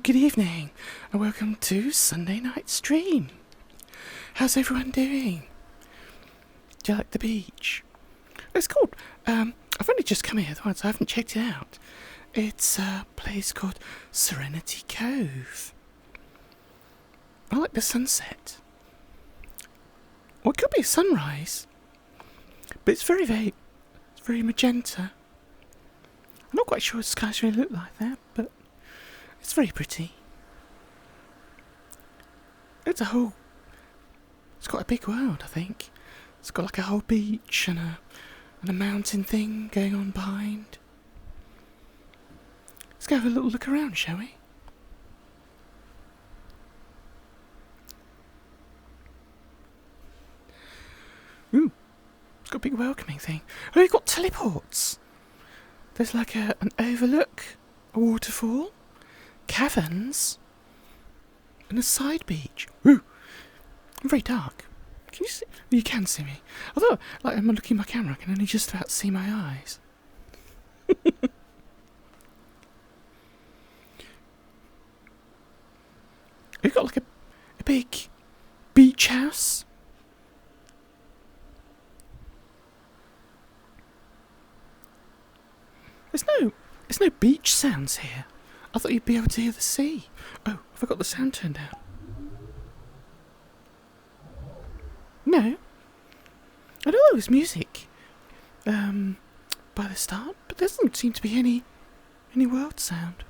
good evening, and welcome to Sunday night stream. How's everyone doing? Do you like the beach? It's called, I've only just come here once, I haven't checked it out. It's a place called Serenity Cove. I like the sunset. Well, it could be a sunrise, but it's very magenta. I'm not quite sure what skies really look like that, but it's very pretty. It's got a big world, I think. It's got like a whole beach and a mountain thing going on behind. Let's go have a little look around, shall we? Ooh, it's got a big welcoming thing. Oh, you've got teleports. There's like an overlook, a waterfall, caverns, and a side beach. Ooh, very dark. Can you see? You can see me. Although, like, I'm looking at my camera, I can only just about see my eyes. We've got like a big beach house. There's no beach sounds here. I thought you'd be able to hear the sea. Oh, have I got the sound turned down? No. I know there was music by the start, but there doesn't seem to be any world sound.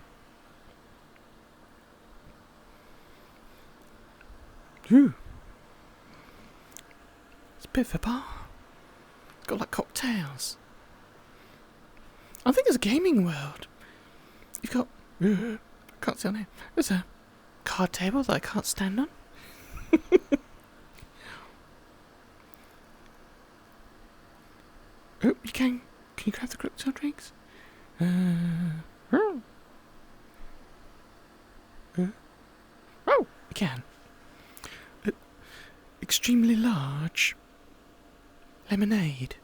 Ooh. It's a bit of a bar. It's got like cocktails. I think there's a gaming world. You've got... I can't see on here. There's a card table that I can't stand on. Oh, you can you grab the cocktail drinks? Oh, you can. Extremely large lemonade.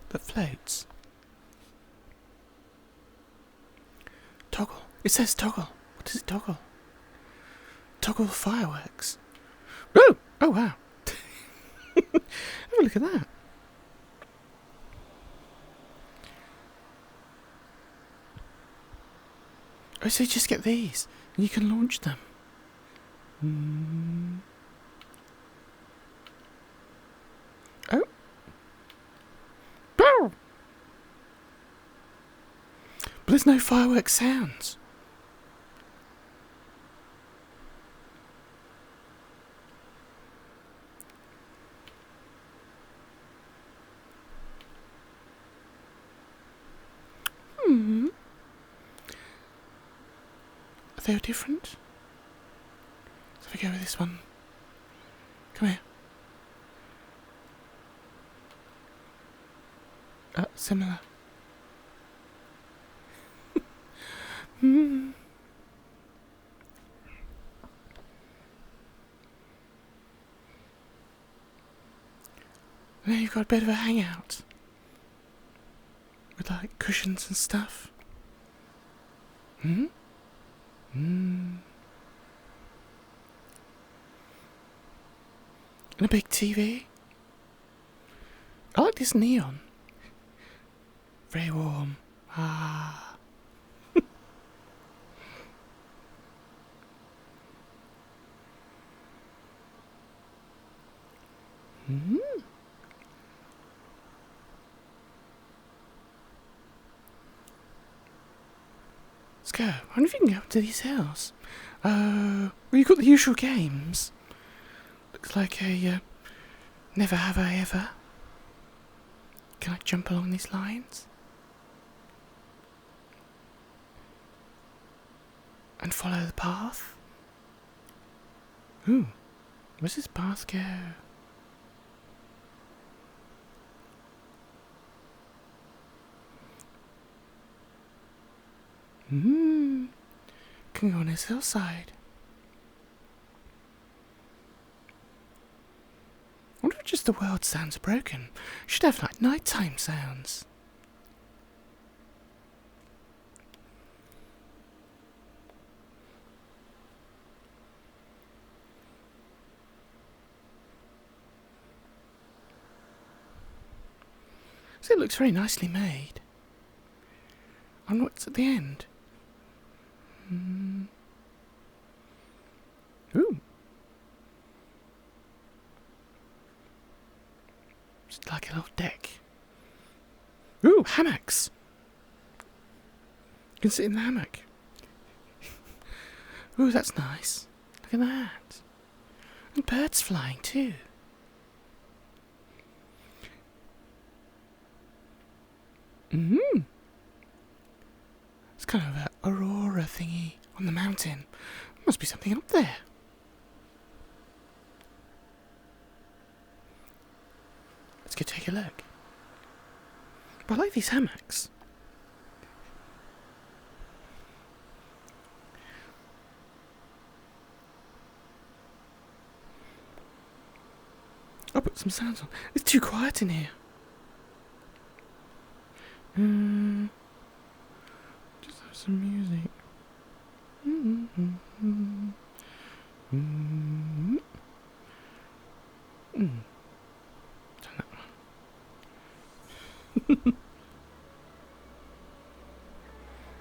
That floats. Toggle. It says toggle. What does it toggle? Toggle fireworks. Oh! Oh wow. Have a look at that. Oh, so you just get these and you can launch them. Oh. Bow. But there's no firework sounds. Are they all different? So we go with this one. Come here. Similar. Now you've got a bit of a hangout. With like cushions and stuff. And a big TV. I like this neon. Very warm. Ah. Let's go. I wonder if you can go up to these hills. Well, you've got the usual games. Looks like a Never Have I Ever. Can I jump along these lines? And follow the path? Ooh, where's this path go? Can go on this hillside. I wonder Not just the world sounds broken. Should have like nighttime sounds. So it looks very nicely made. And what's at the end? Ooh. It's like a little deck. Ooh, hammocks. You can sit in the hammock. Ooh, that's nice. Look at that. And birds flying too. It's kind of an aurora thingy on the mountain. Must be something up there. Let's go take a look. But I like these hammocks. I'll put some sounds on. It's too quiet in here. Just have some music. Turn that one.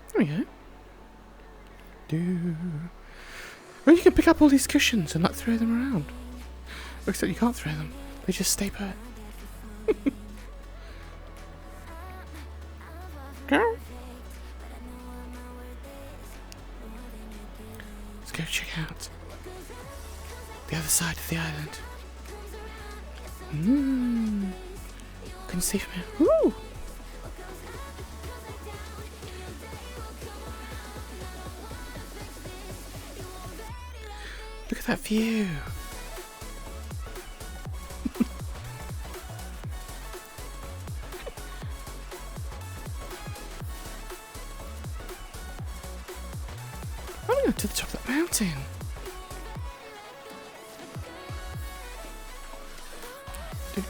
There we go. Well, you can pick up all these cushions and like throw them around. Except you can't throw them. They just stay put. Go. Let's go check out the other side of the island. Can see from here. Woo! Look at that view. I'm going to the top of that mountain.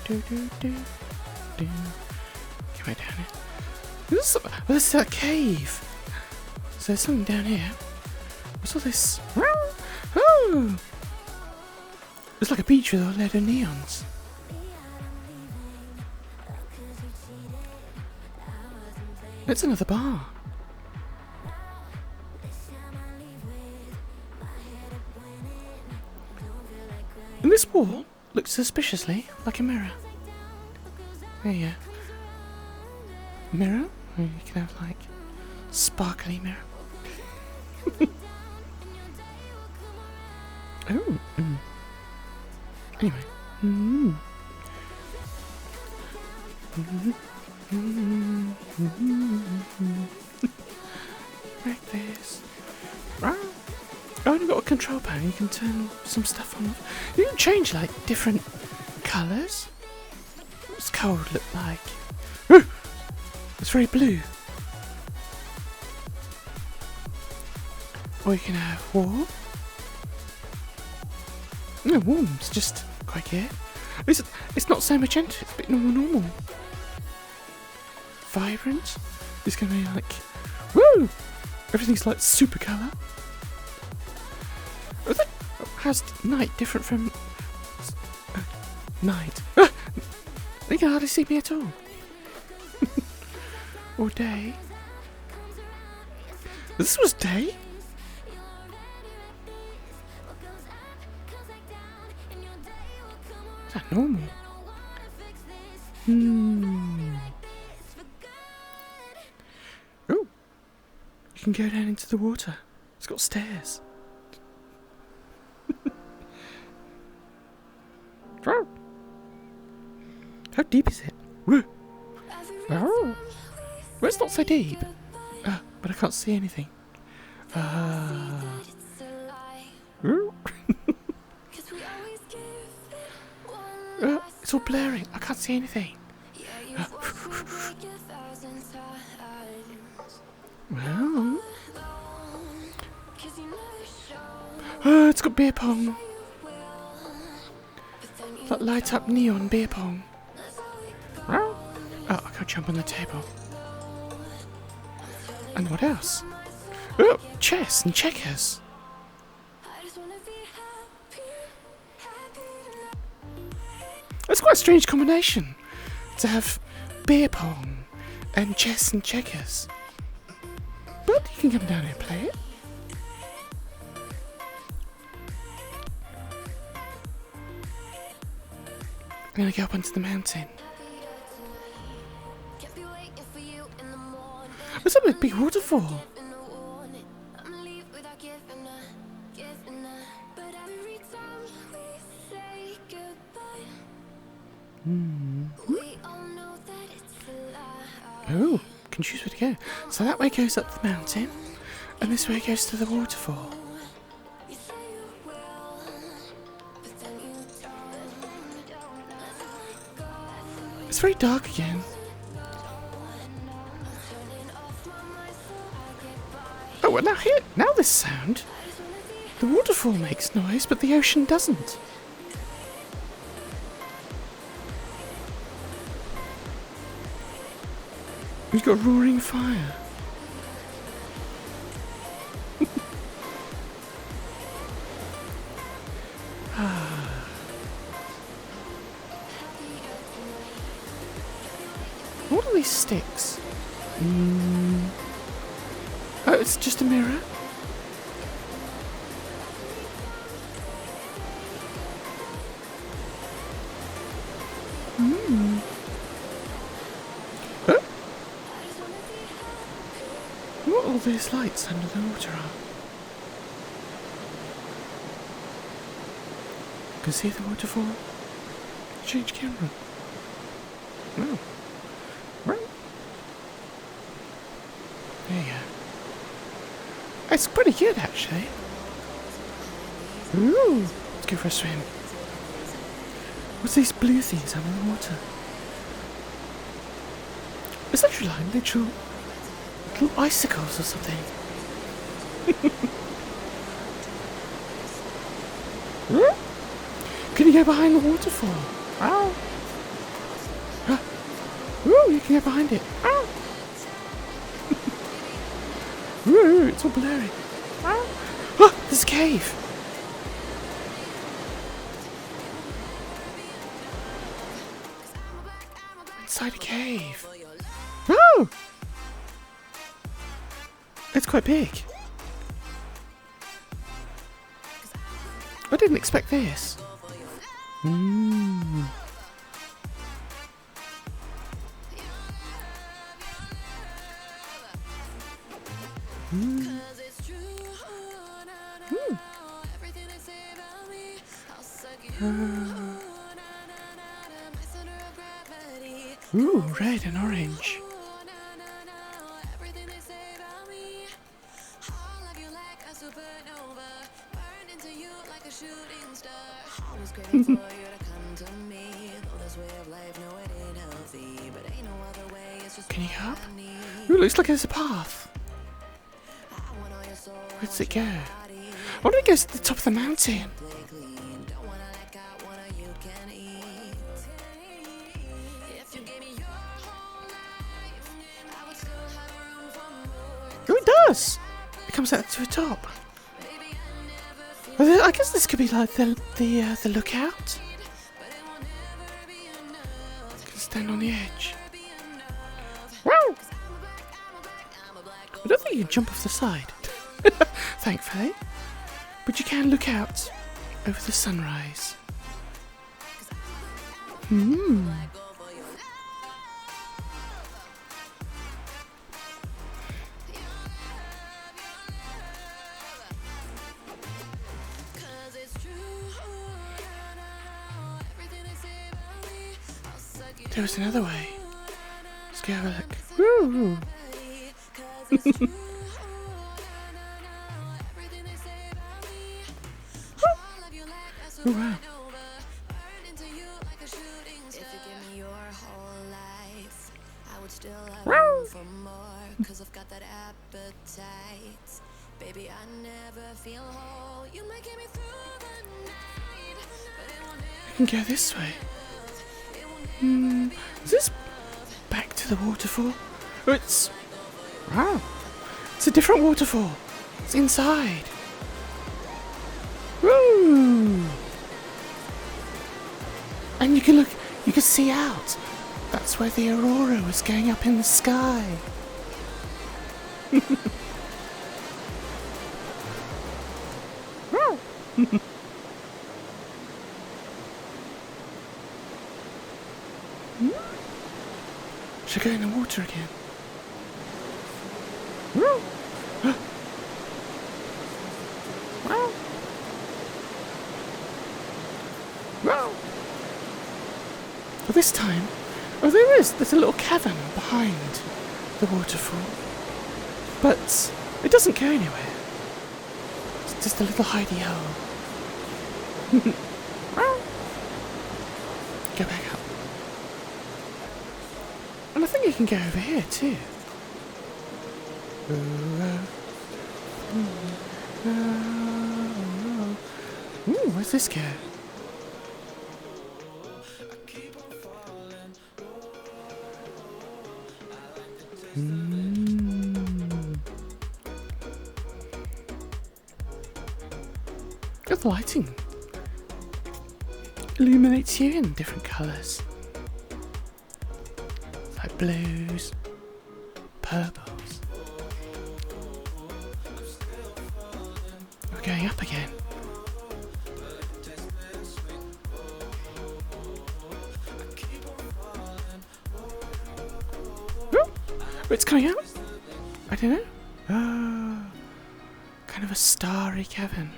Come right down here. This is a cave. So there's something down here. What's all this? Oh! It's like a beach with a load of neons. It's another bar. And this wall looks suspiciously like a mirror. There you go. Mirror? Or you can have like sparkly mirror. Oh. Anyway. Like this. Oh, you've got a control panel. You can turn some stuff on. You can change like different colours. What's cold look like? It's very blue. Or you can have warm. No, warm's just quite good. It's not so magenta, it's a bit more normal. Vibrant is going to be like, woo! Everything's like super colour. How's night different from night? You can hardly see me at all. Or day. This was day? Is that normal? Oh, you can go down into the water. It's got stairs. How deep is it? Well, it's not so deep. But I can't see anything. It's all blurry. I can't see anything. Well, it's got beer pong. That light up neon beer pong. Oh, I can't jump on the table. And what else? Oh, chess and checkers. That's quite a strange combination to have beer pong and chess and checkers. But you can come down here and play it. I'm gonna go up onto the mountain. There's a big waterfall. Oh, can choose where to go. So that way goes up the mountain, and this way goes to the waterfall. It's very dark again. Oh, well now this sound. The waterfall makes noise, but the ocean doesn't. We've got roaring fire. What are these sticks? Oh, it's just a mirror. Huh? What are all these lights under the water are? You can see the waterfall. Change camera. Oh. Right. There you go. It's pretty good, actually. Ooh, let's go for a swim. What's these blue things under the water? It's actually like little icicles or something. Can you go behind the waterfall? Ow. Ooh, you can go behind it. Ow. Ooh, it's all blurry. Ow. Oh, there's a cave. Inside a cave. Oh! It's quite big. I didn't expect this. Mm. Mm. Ooh, red and orange. Can you go up? Ooh, looks like there's a path. Where does it go? I wonder if it goes to the top of the mountain. Oh, it does! It comes out to the top. Well, I guess this could be like the lookout. You can stand on the edge. Wow! I don't think you can jump off the side. Thankfully. But you can look out over the sunrise. There was another way. Let's go have a look. Woo! Oh wow. I can go this way. Is this back to the waterfall? Oh, it's... Wow. It's a different waterfall. It's inside. Woo! And you can look, you can see out. That's where the aurora was going up in the sky. Should I go in the water again? Well, this time, there's a little cavern behind the waterfall. But it doesn't go anywhere. It's just a little hidey hole. Go back up. And I think you can go over here too. Ooh, where's this go? The lighting illuminates you in different colours. Like blues, purples. We're going up again. Oh, it's coming out. I don't know. Oh, kind of a starry cavern.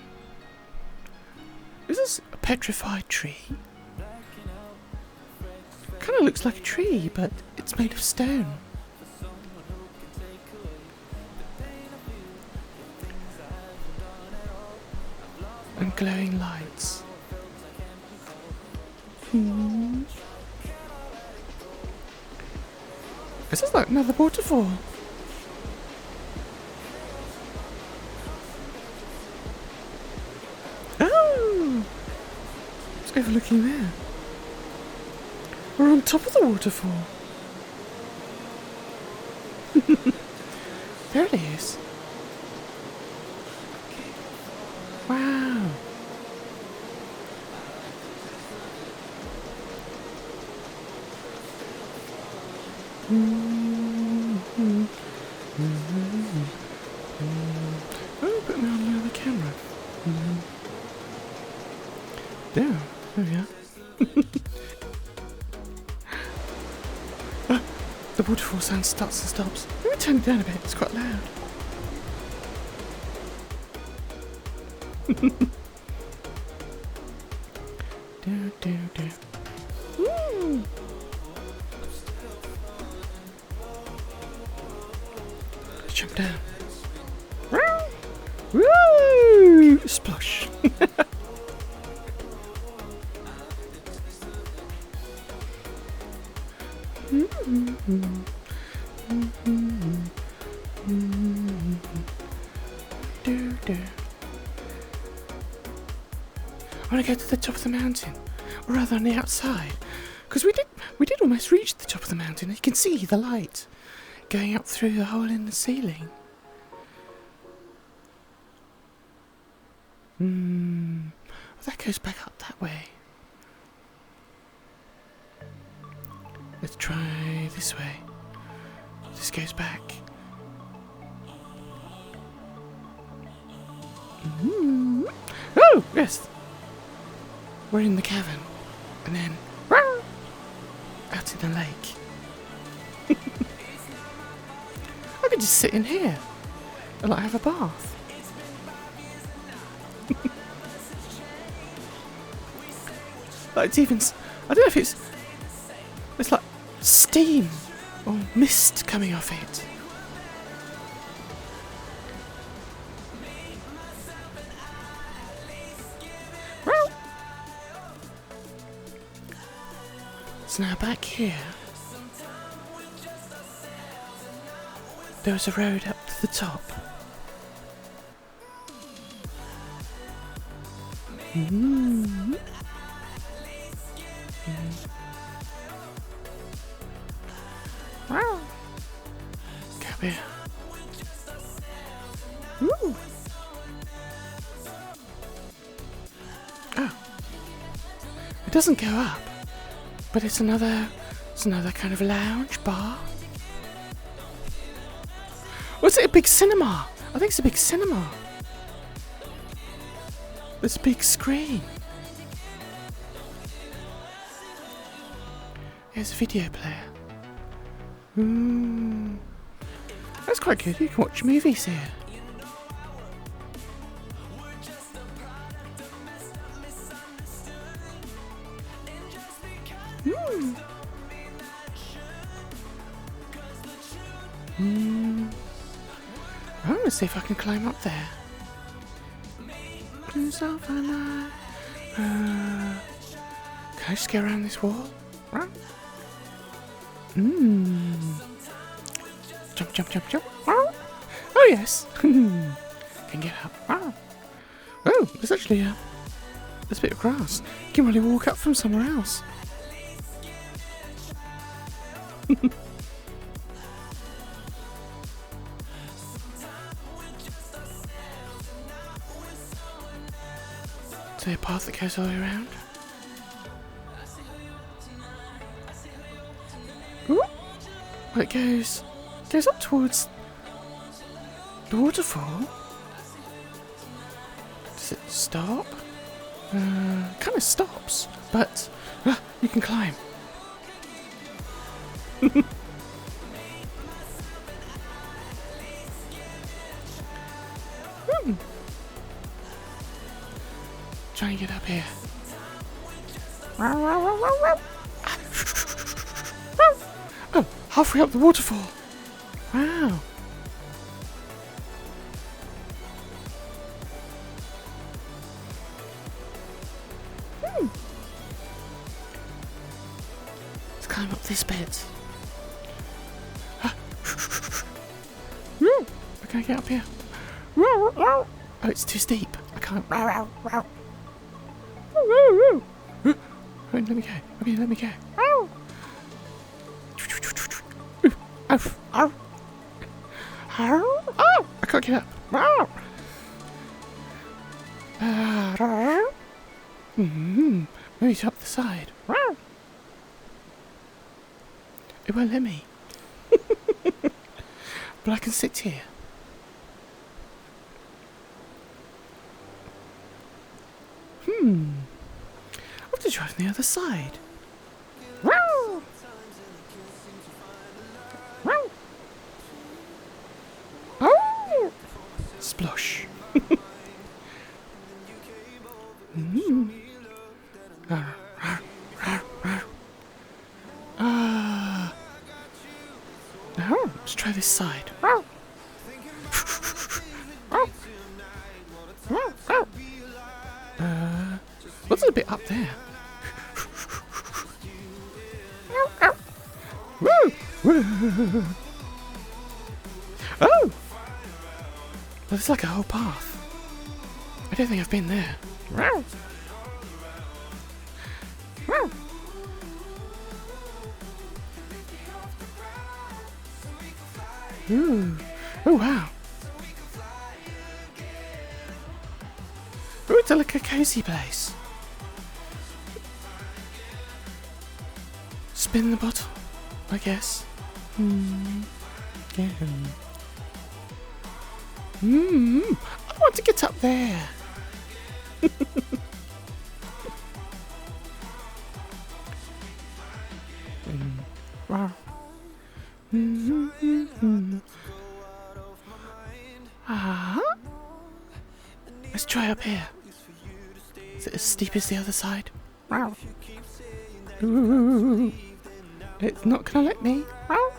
Is this a petrified tree? Kind of looks like a tree, but it's made of stone. And glowing lights. This is like another waterfall. Overlooking there. We're on top of the waterfall. There it is. Wow. Oh, put me on the camera. There. There we are. The waterfall sound starts and stops. Let me turn it down a bit, it's quite loud. Jump down. Woo! Splosh. I want to go to the top of the mountain, or rather on the outside, because we did almost reach the top of the mountain. You can see the light going up through the hole in the ceiling. Well, that goes back up that way. Let's try this way. This goes back. Oh, yes. We're in the cavern. And then out in the lake. I could just sit in here and like have a bath. Like it's even, I don't know if it's like steam or mist coming off it. So now back here, there was a road up to the top. Wow. Go up here. Ooh. Oh. It doesn't go up, but it's another kind of lounge bar. Was it a big cinema? I think it's a big cinema. There's a big screen. There's a video player. That's quite good. You can watch movies here. I'm gonna see if I can climb up there. Can I just get around this wall? Jump, jump, jump, jump. Oh yes. Can get up. Oh, there's actually there's a bit of grass. You can really walk up from somewhere else. Is there a path that goes all the way around? Ooh. Well, it goes up towards the waterfall. Does it stop? Kind of stops, but you can climb. Try and get up here. Oh, halfway up the waterfall. Wow. Let's climb up this bit. Can I get up here? Oh, it's too steep. I can't. Let me go. Okay, let me go. Oh, I can't get up. Maybe to up the side. It won't let me. But I can sit here. I'll have to try from the other side. Oh! Splosh. Now, let's try this side. What's a bit up there? Oh! There's like a whole path. I don't think I've been there. Ooh. Oh wow. Ooh, it's like a cozy place. Spin the bottle, I guess. Yeah. I want to get up there. Let's try up here. Is it as steep as the other side? Ooh. It's not gonna let me. Oh,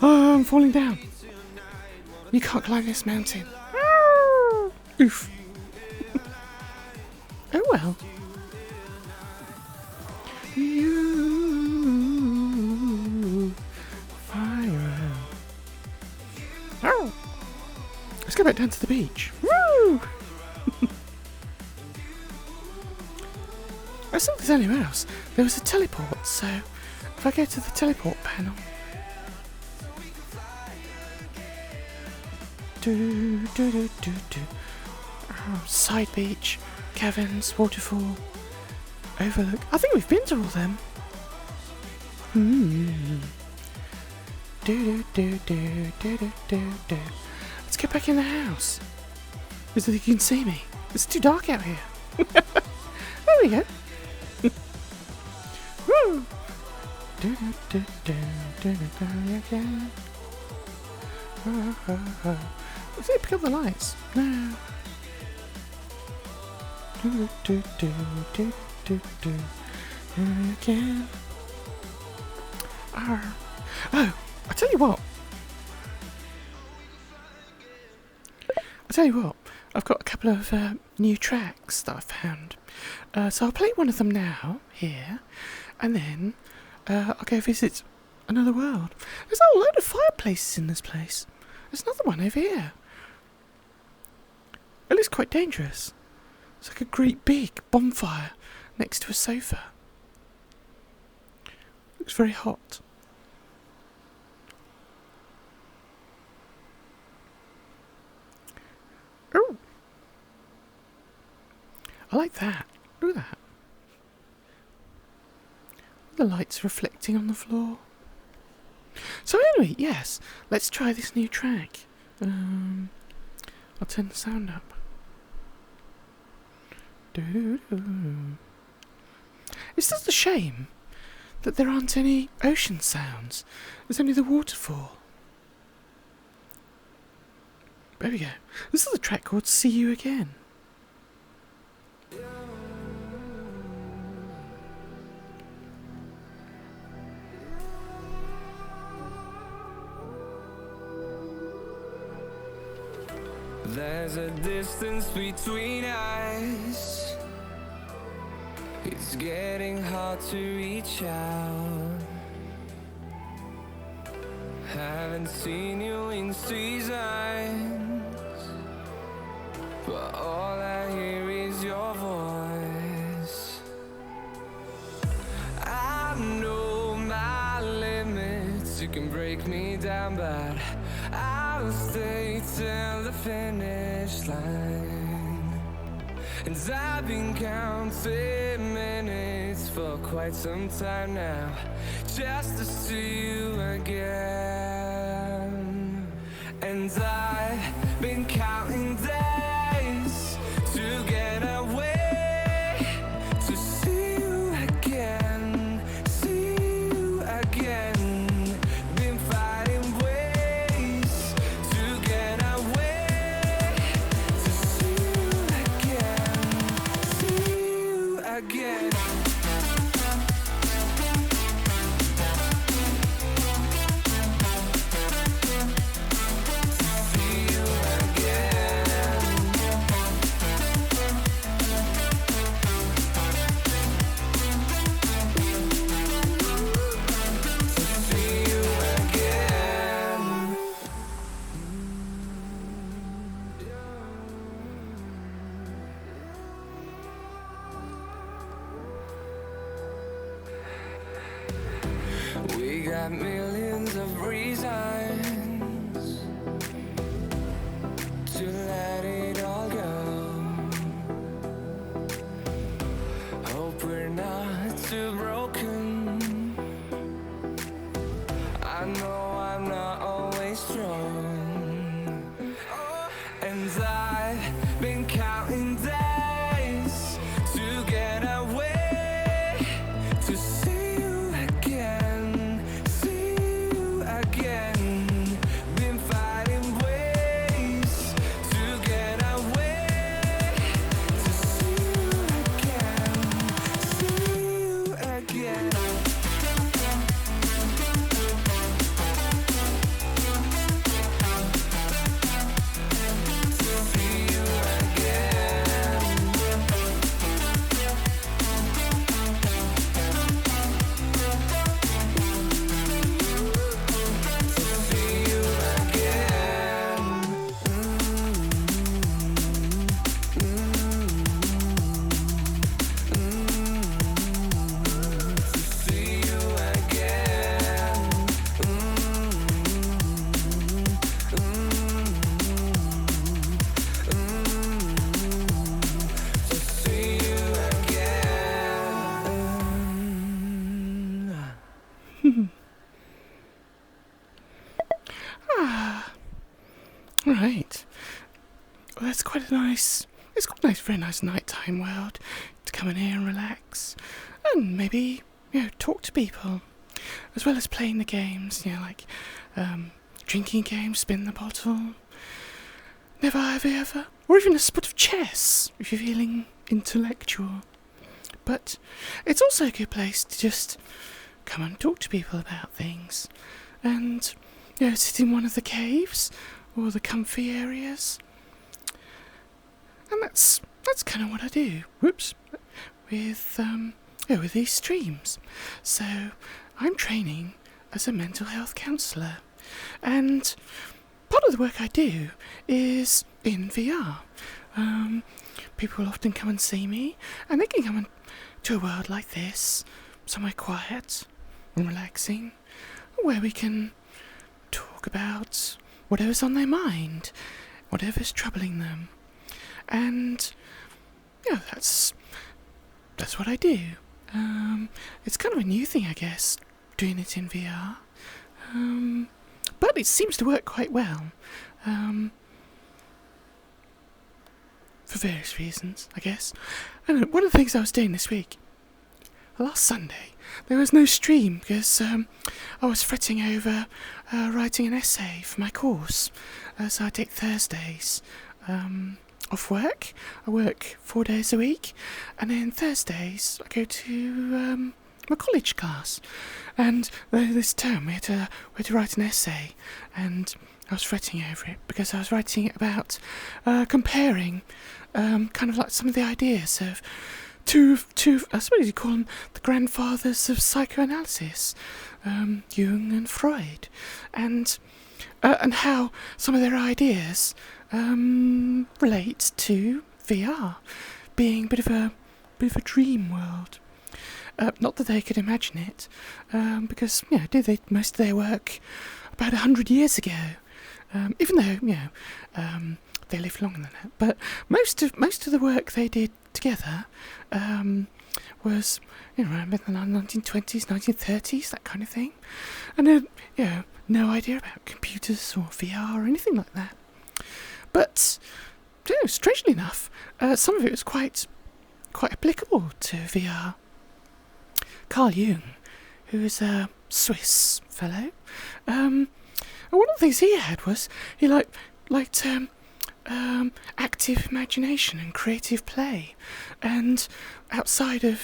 I'm falling down. You can't climb this mountain. Oof. Oh well. You fire. Let's go back down to the beach. I saw this anywhere else. There was a teleport, so if I go to the teleport panel. Oh, side beach, caverns, waterfall, overlook. I think we've been to all of them. Let's get back in the house. So you can see me. It's too dark out here. There we go. Woo! Let's pick up the lights. No. Again. Oh, I tell you what. I've got a couple of new tracks that I found. So I'll play one of them now, here, and then I'll go visit another world. There's a whole load of fireplaces in this place. There's another one over here. It looks quite dangerous. It's like a great big bonfire next to a sofa. Looks very hot. Oh! I like that. Look at that. The lights reflecting on the floor. So anyway, yes, let's try this new track. I'll turn the sound up. It's just a shame that there aren't any ocean sounds. There's only the waterfall. There we go. This is a track called See You Again. There's a distance between us. It's getting hard to reach out. Haven't seen you in seasons, but all I hear is your voice. I know my limits. You can break me down, but I'll stay till the finish line. And I've been counting minutes for quite some time now, just to see you again. And I've been counting days to get away, to see you again, see you again. Been fighting ways to get away, to see you again, see you again. We got millions of reasons to let it all go. Hope we're not too broken. I know I'm not always strong, and I've been counting days to get away, to see you again, see you again. Been fighting ways to get away, to see you again, see you again. See you again. well, it's quite a very nice nighttime world to come in here and relax, and maybe, talk to people, as well as playing the games, like drinking games, spin the bottle, never have you ever, or even a spot of chess if you're feeling intellectual. But it's also a good place to just come and talk to people about things, and sit in one of the caves or the comfy areas, and that's kind of what I do. With these streams. So I'm training as a mental health counsellor, and part of the work I do is in VR. People often come and see me, and they can come to a world like this, somewhere quiet and relaxing, where we can talk about whatever's on their mind, whatever's troubling them, and that's what I do. It's kind of a new thing, I guess, doing it in VR, but it seems to work quite well, for various reasons, I guess. And one of the things I was doing this week, last Sunday, there was no stream because I was fretting over writing an essay for my course. So I take Thursdays off work. I work 4 days a week, and then Thursdays I go to my college class. And this term we had to write an essay, and I was fretting over it because I was writing it about comparing kind of like some of the ideas of two I suppose you call them the grandfathers of psychoanalysis, Jung and Freud, and how some of their ideas relate to VR being a bit of a dream world. Not that they could imagine it, because did most of their work about 100 years ago. Even though they lived longer than that, but most of the work they did together was around the 1920s, 1930s, that kind of thing, and no idea about computers or VR or anything like that. But strangely enough, some of it was quite applicable to VR. Carl Jung, who is a Swiss fellow, and one of the things he had was he liked active imagination and creative play, and somewhere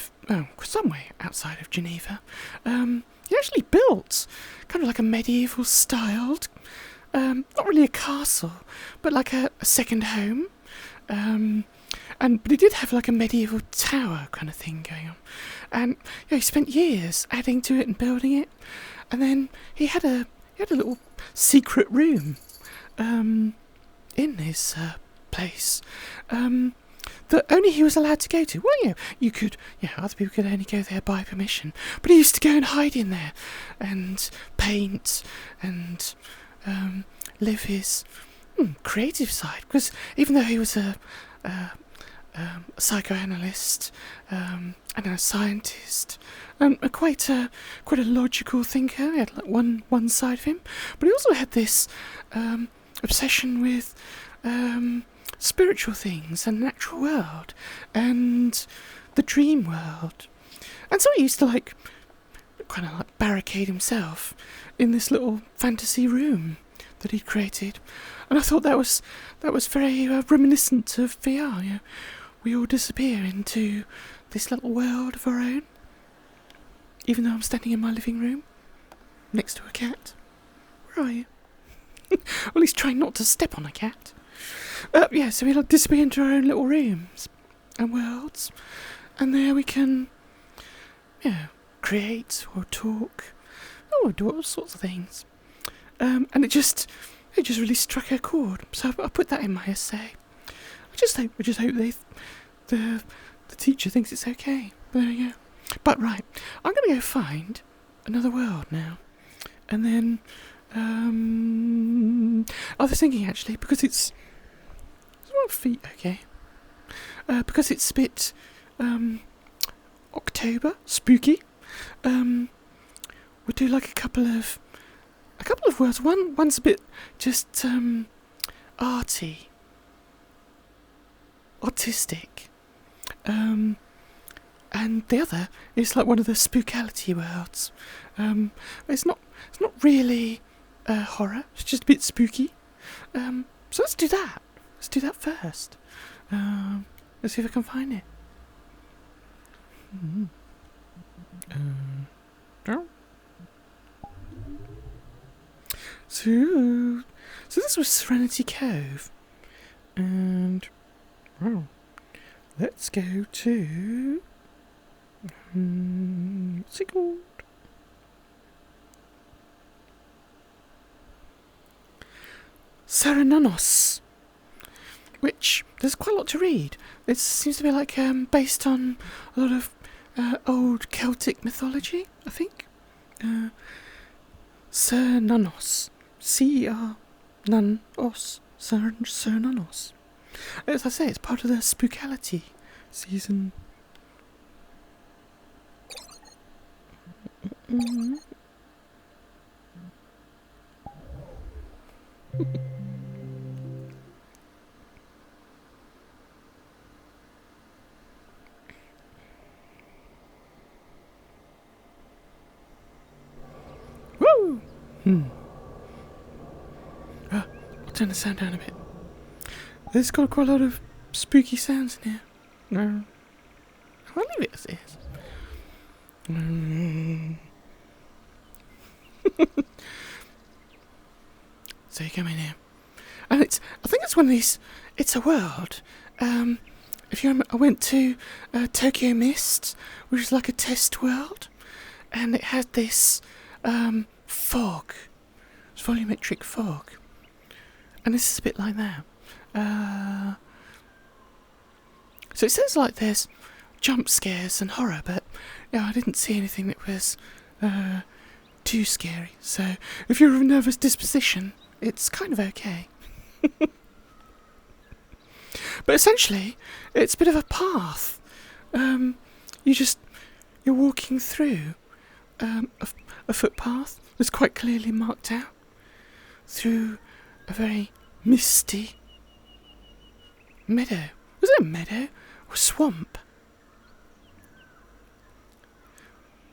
outside of Geneva, he actually built kind of like a medieval styled, not really a castle, but like a second home, but it did have like a medieval tower kind of thing going on, and he spent years adding to it and building it, and then he had a little secret room in his place that only he was allowed to go to. Well, other people could only go there by permission, but he used to go and hide in there and paint and live his creative side, because even though he was a psychoanalyst and a scientist, quite a logical thinker, he had like one side of him, but he also had this obsession with spiritual things and the natural world and the dream world, and so he used to kind of barricade himself in this little fantasy room that he'd created, and I thought that was very reminiscent of VR. We all disappear into this little world of our own, even though I'm standing in my living room next to a cat. Where are you? Well, he's trying not to step on a cat. So we disappear into our own little rooms and worlds, and there we can, create or talk, or do all sorts of things. And it just really struck a chord. So I put that in my essay. I just hope the teacher thinks it's okay. But there we go. But right, I'm going to go find another world now, and then. I was thinking actually, because it's my feet, okay. Because it's a bit October, spooky. We'll do like a couple of words. One's a bit just arty, autistic. And the other is like one of the spookality worlds. It's not really horror. It's just a bit spooky. So let's do that. Let's do that first. Let's see if I can find it. So this was Serenity Cove, and let's go to what's it called? Serenanos, which there's quite a lot to read. It seems to be like based on a lot of old Celtic mythology, I think. Serenanos, C-E-R-Nan-os, Serenanos. As I say, it's part of the spookality season. Woo! I'll turn the sound down a bit. There's got quite a lot of spooky sounds in here. I'll leave it as it is. So you come in here, and I think it's one of these. It's a world. If you remember, I went to Tokyo Mist, which is like a test world, and it had this fog. It's volumetric fog, and this is a bit like that. So it sounds like there's jump scares and horror, but I didn't see anything that was too scary. So if you're of a nervous disposition, it's kind of okay. But essentially, it's a bit of a path. You're walking through a footpath that's quite clearly marked out through a very misty meadow. Was it a meadow or a swamp?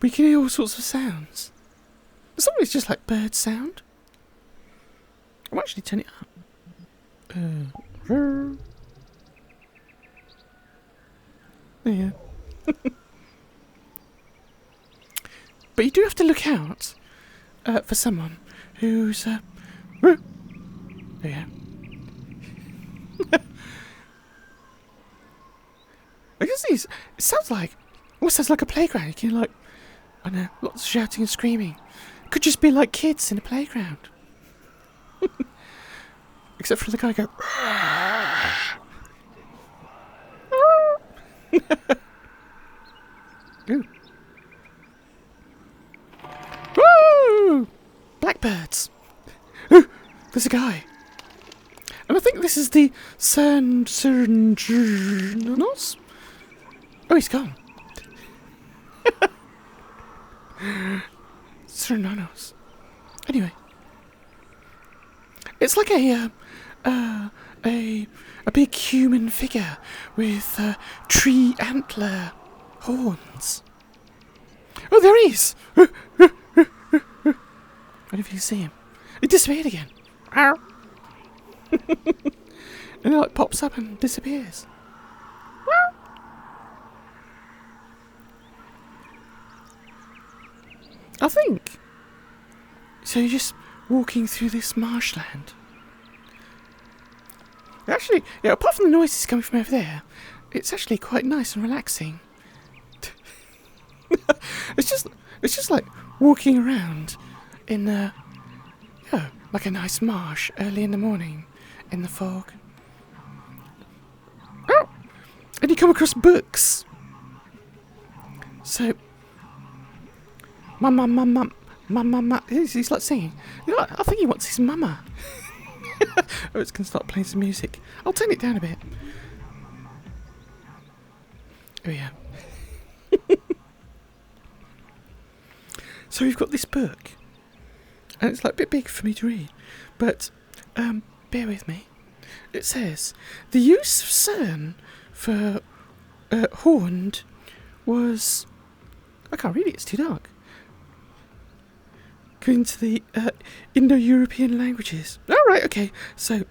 We can hear all sorts of sounds. Some of it's just like bird sound. I'll actually turn it up. Yeah. But you do have to look out for someone who's there you go. I guess it sounds like a playground. You can I know, lots of shouting and screaming. It could just be like kids in a playground. Except for the guy go. Ooh. Woo! Blackbirds. Ooh, there's a guy. And I think this is the Serenanos. Oh, he's gone. Serenanos. Anyway, it's like a big human figure with tree antler horns. Oh, there he is! I don't know if you can see him. It disappeared again. And it pops up and disappears. I think. So you're just walking through this marshland. Actually, apart from the noises coming from over there, it's actually quite nice and relaxing. It's just like walking around in like a nice marsh early in the morning in the fog. Oh! And you come across books. So Mama. He's like singing. I think he wants his mama. Oh, it's going to start playing some music. I'll turn it down a bit. Oh, yeah. So we've got this book. And it's like a bit big for me to read. But, bear with me. It says, the use of CERN for horned was... I can't read it, it's too dark. Going to the Indo-European languages. Oh, right, okay. So,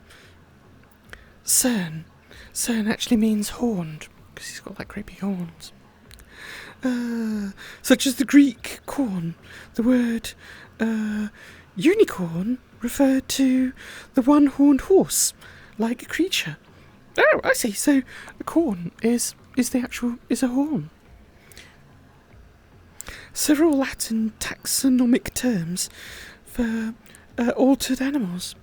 Cern. Cern actually means horned, because he's got like great big horns. Such as the Greek corn. The word unicorn referred to the one-horned horse, like a creature. Oh, I see. So, a corn is a horn. Several Latin taxonomic terms for altered animals.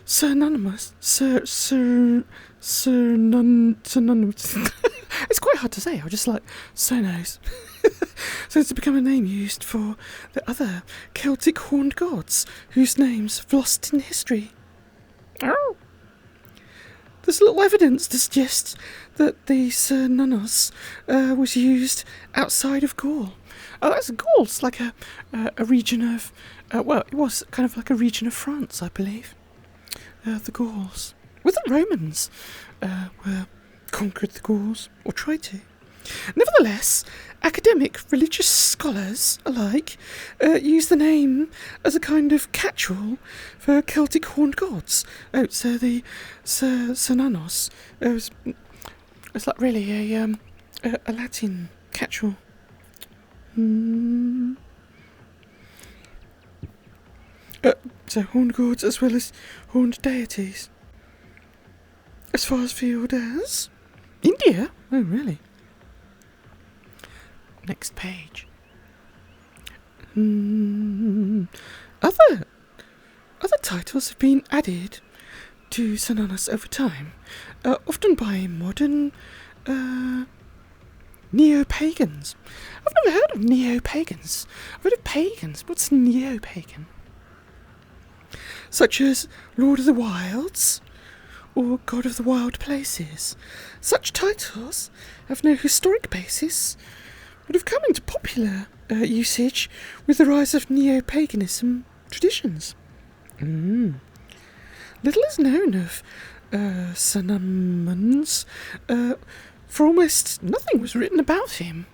Synonymous. Synonymous. It's quite hard to say. I'm just like, Sonos. So it's become a name used for the other Celtic horned gods whose names have lost in history. Oh. There's little evidence to suggest that the Cernunnos was used outside of Gaul. Oh, that's Gaul. It's like a region of... well, it was kind of like a region of France, I believe. The Gauls. Well, the Romans were conquered the Gauls, or tried to. Nevertheless, academic, religious scholars alike use the name as a kind of catch-all for Celtic horned gods. Oh, so the Cernunnos it's like really a Latin catch-all. So horned gods as well as horned deities. As far as field as India? Oh, really? Next page. Other titles have been added to Cernunnos over time, often by modern neo-pagans. I've never heard of neo-pagans. I've heard of pagans. What's neo-pagan? Such as Lord of the Wilds or God of the Wild Places. Such titles have no historic basis, but have come into popular usage with the rise of neo-paganism traditions. Little is known of Cernunnos, for almost nothing was written about him.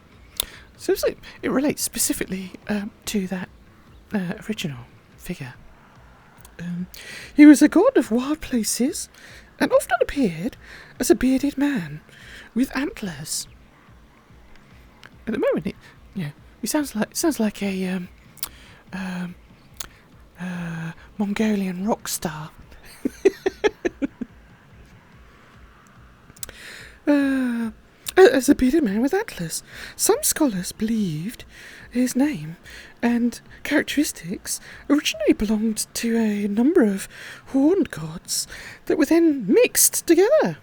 So it relates specifically to that original figure. He was a god of wild places and often appeared as a bearded man with antlers. At the moment, he sounds like a Mongolian rock star. As a bearded man with antlers. Some scholars believed his name and characteristics originally belonged to a number of horned gods that were then mixed together.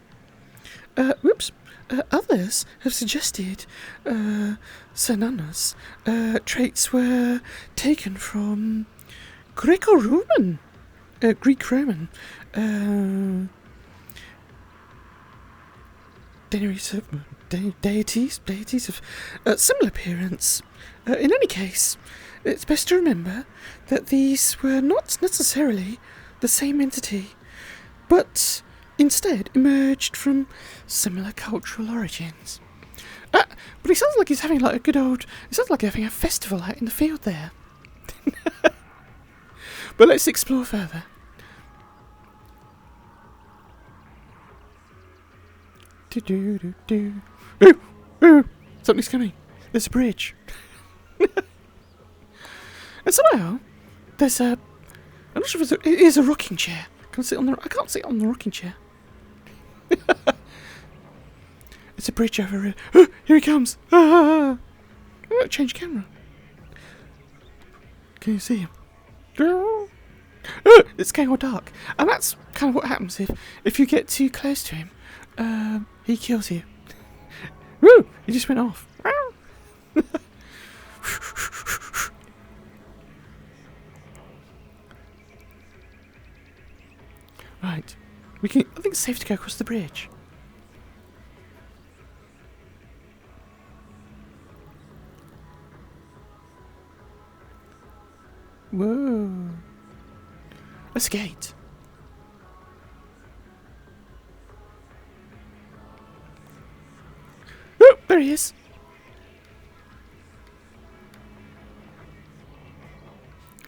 Others have suggested Cernunnos traits were taken from Greek-Roman deities of similar appearance. In any case, it's best to remember that these were not necessarily the same entity, but instead emerged from similar cultural origins. But it sounds like he's having like a good old... It sounds like having a festival out in the field there. But let's explore further. Ooh, something's coming. There's a bridge. And somehow, there's a... I'm not sure if it is a rocking chair. I can't sit on the rocking chair. It's a bridge over here. Oh, here he comes. Ah! Oh, change camera. Can you see him? Oh, it's getting all dark. And that's kind of what happens if you get too close to him. He kills you. Woo! He just went off. Right. I think it's safe to go across the bridge. Whoa. A skate. There he is.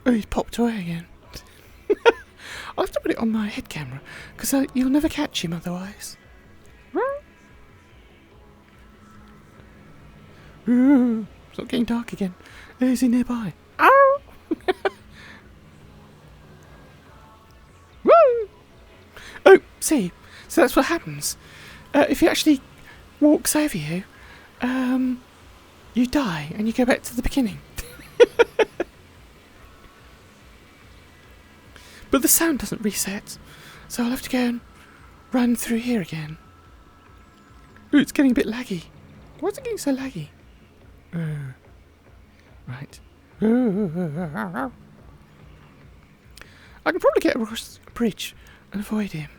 Oh, he's popped away again. I'll have to put it on my head camera, because you'll never catch him otherwise. It's not getting dark again. Is he nearby? Ow! Woo! Oh, see, so that's what happens. If he actually walks over you, you die and you go back to the beginning. But the sound doesn't reset, so I'll have to go and run through here again. Ooh, it's getting a bit laggy. Why is it getting so laggy? Right. I can probably get across a bridge and avoid him.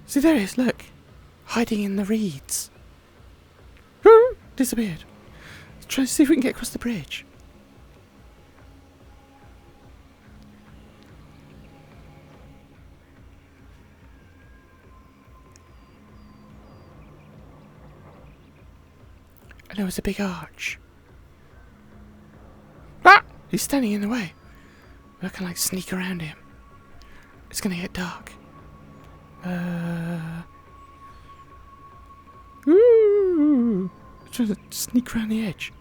See, there he is, look. Hiding in the reeds. Disappeared. Let's try to see if we can get across the bridge. And there was a big arch. Ah! He's standing in the way. I can like sneak around him. It's gonna get dark. Ooh! I'm trying to sneak around the edge.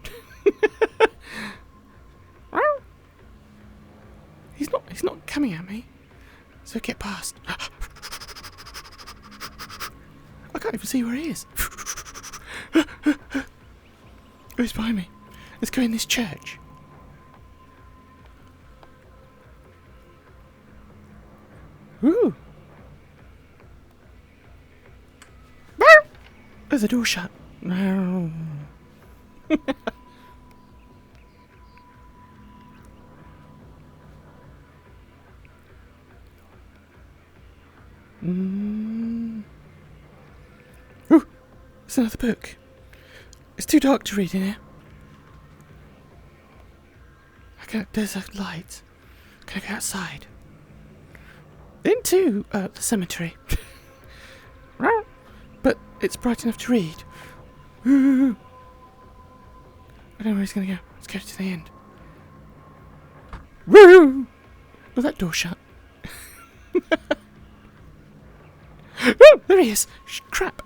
He's not coming at me. So get past. I can't even see where he is. Oh, he's behind me. Let's go in this church. Ooh! Oh, the door shut. Ooh, there's another book. It's too dark to read in here. There's a light. Can I go outside? Into the cemetery. But it's bright enough to read. Ooh. I don't know where he's going to go. Let's go to the end. Woo! Oh, that door shut. Oh, there he is. Crap.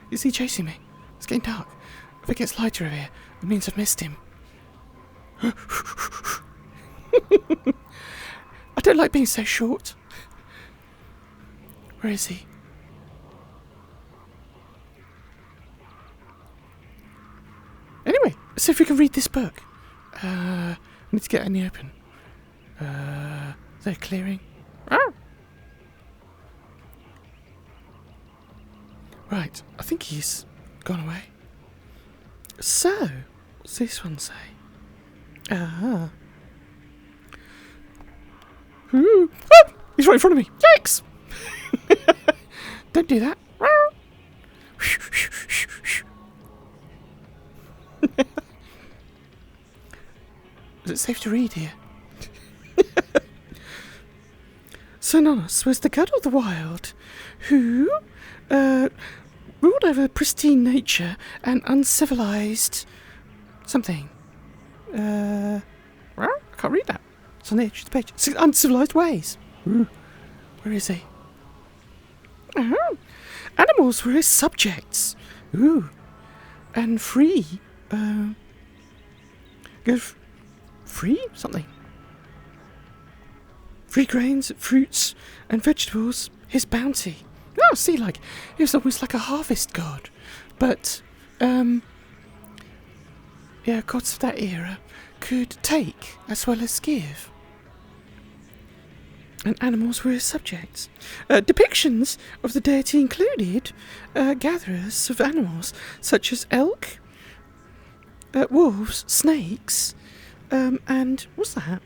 Is he chasing me? It's getting dark. If it gets lighter over here, it means I've missed him. I don't like being so short. Where is he? Anyway, let's see if we can read this book. I need to get in the open. They're clearing. Right, I think he's gone away. So, what's this one say? Ooh. Oh, he's right in front of me. Yikes! Don't do that. Is it safe to read here? Sononos was the god of the wild who ruled over pristine nature and uncivilized something. I can't read that. It's on the edge of the page. Uncivilized ways. Ooh. Where is he? Animals were his subjects. Ooh. And free. Free? Something. Free grains, fruits, and vegetables. His bounty. Oh, see, like, he was almost like a harvest god. But, yeah, gods of that era could take as well as give. And animals were his subjects. Depictions of the deity included gatherers of animals such as elk, wolves, snakes, and what's that?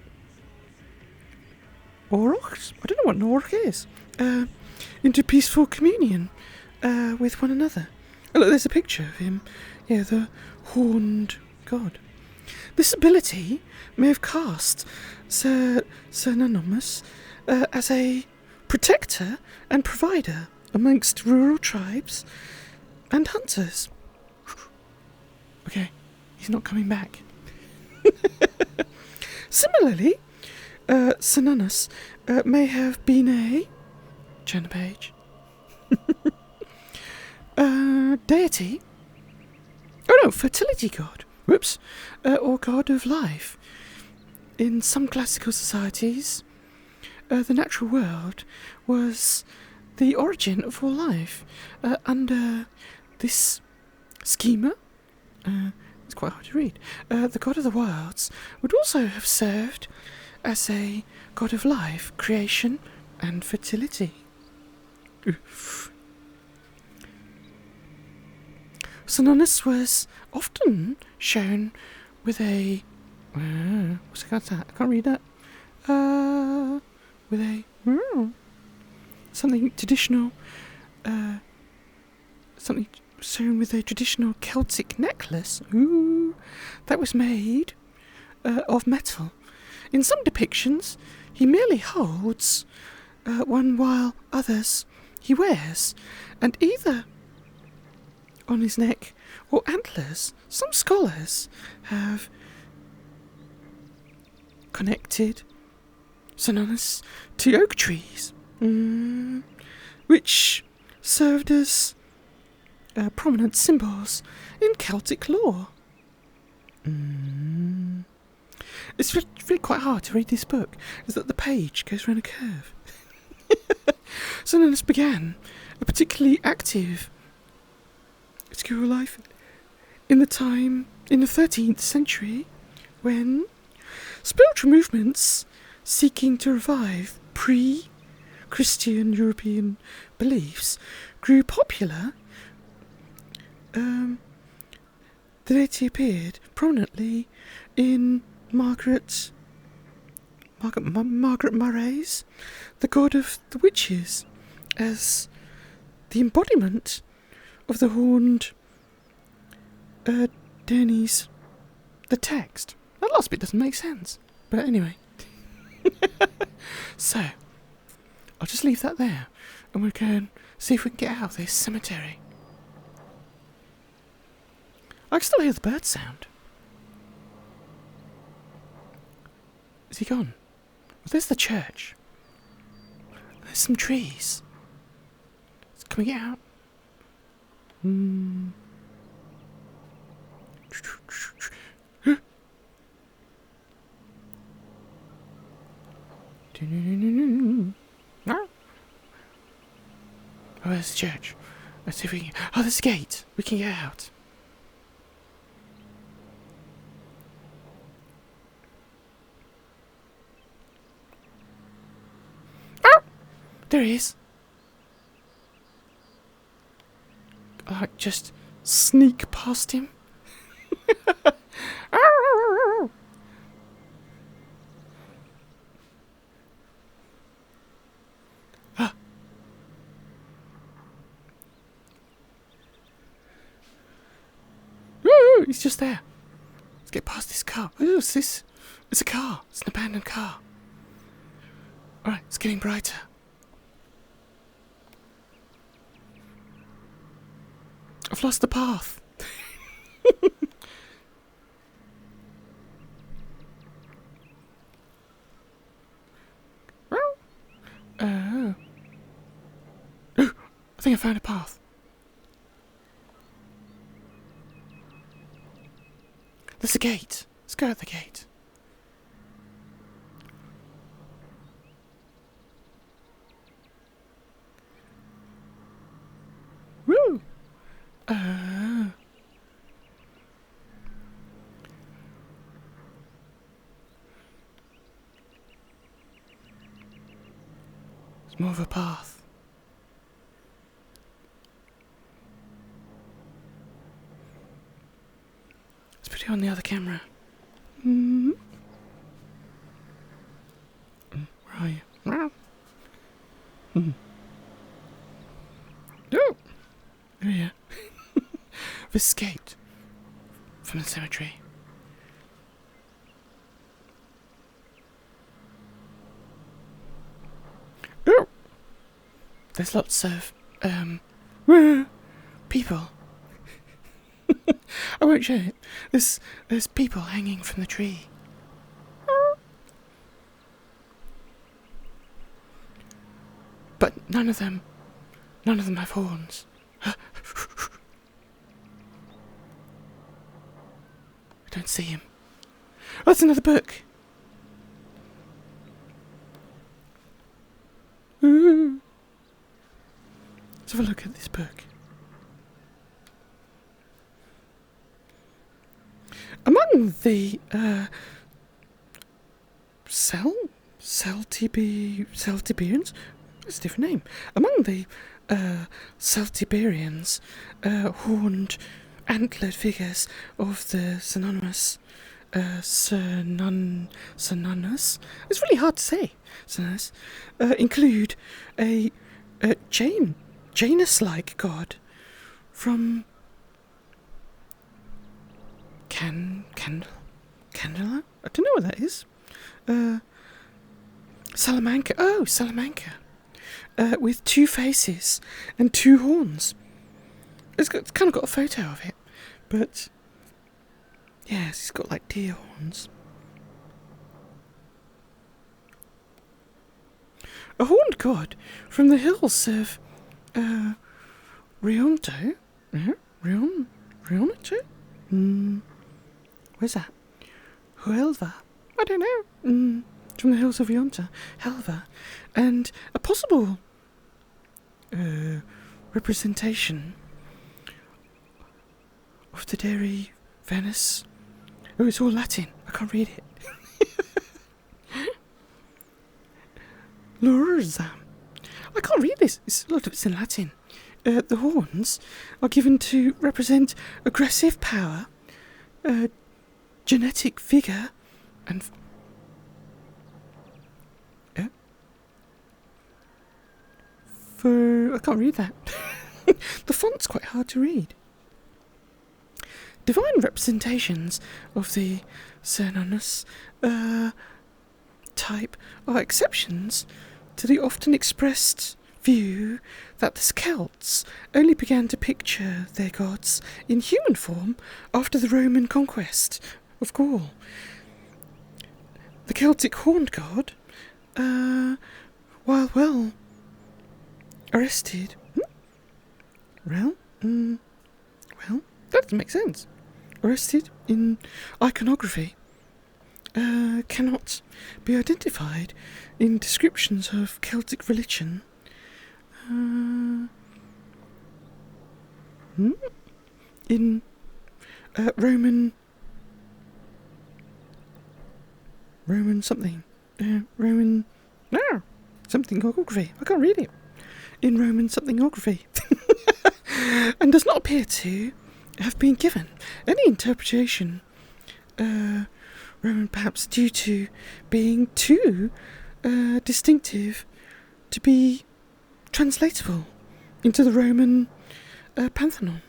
Aurochs? I don't know what an auroch is. Into peaceful communion with one another. Oh, look, there's a picture of him the horned god. This ability may have cast Sir Anonymous as a protector and provider amongst rural tribes and hunters. Okay, he's not coming back. Similarly, Synonus may have been a... turn the page. Deity. Oh no, fertility god. Whoops. Or god of life. In some classical societies, the natural world was the origin of all life. Under this schema, it's quite hard to read, the god of the wilds would also have served as a god of life, creation, and fertility. Synonus was often shown with a... what's that? I can't read that. With a... something traditional... something shown with a traditional Celtic necklace. Ooh, that was made of metal. In some depictions, he merely holds one while others he wears, and either on his neck or antlers. Some scholars have connected Synonus to oak trees, which served as prominent symbols in Celtic lore. It's really quite hard to read this book, is that the page goes around a curve. Synonus began a particularly active school life in the 13th century, when spiritual movements seeking to revive pre-Christian European beliefs grew popular. The deity appeared prominently in Margaret Murray's The God of the Witches, as the embodiment of the horned Denny's the text. That last bit doesn't make sense, but anyway. So, I'll just leave that there, and we'll go and see if we can get out of this cemetery. I can still hear the bird sound. Is he gone? Well, there's the church. There's some trees. Can we get out? Oh, there's the church. Let's see if we can... Oh, there's a gate. We can get out. Oh! There he is. Just sneak past him. He's just there. Let's get past this car. Ooh, what's this? It's a car. It's an abandoned car. Alright, it's getting brighter. I've lost the path. Oh. Ooh, I think I found a path. There's a gate. Let's go out the gate. Woo! It's more of a path. Put it on the other camera. Where are you? Oh! There you are. I've escaped. from the cemetery. Oh! There's lots of, people. I won't show it. There's people hanging from the tree. But none of them have horns. I don't see him. Oh, that's another book. Ooh. Let's have a look at this book. Among the Celtiberians, that's a different name. Among the Celtiberians, horned, antlered figures of the synonymous synonymous. It's really hard to say. Synonymous include a Janus-like god from Candela? I don't know what that is. Salamanca. Oh, Salamanca. With 2 faces and 2 horns. It's kind of got a photo of it, but yes, it's got like deer horns. A horned god from the hills of Rionto. Rionto? Where's that? Huelva? I don't know. From the hills of Rionto. Helva. And a possible representation of the dairy Venice. Oh, it's all Latin. I can't read it. Lurza. I can't read this. A lot of it's in Latin. The horns are given to represent aggressive power, genetic vigour, and I can't read that. The font's quite hard to read. Divine representations of the synonymous type are exceptions to the often expressed view that the Celts only began to picture their gods in human form after the Roman conquest of Gaul. The Celtic horned god, while well arrested, well, that doesn't make sense. Arrested in iconography, cannot be identified in descriptions of Celtic religion. In Roman something. Roman somethingography. I can't read it. In Roman somethingography. And does not appear to have been given any interpretation. Roman perhaps due to being too distinctive to be translatable into the Roman pantheon.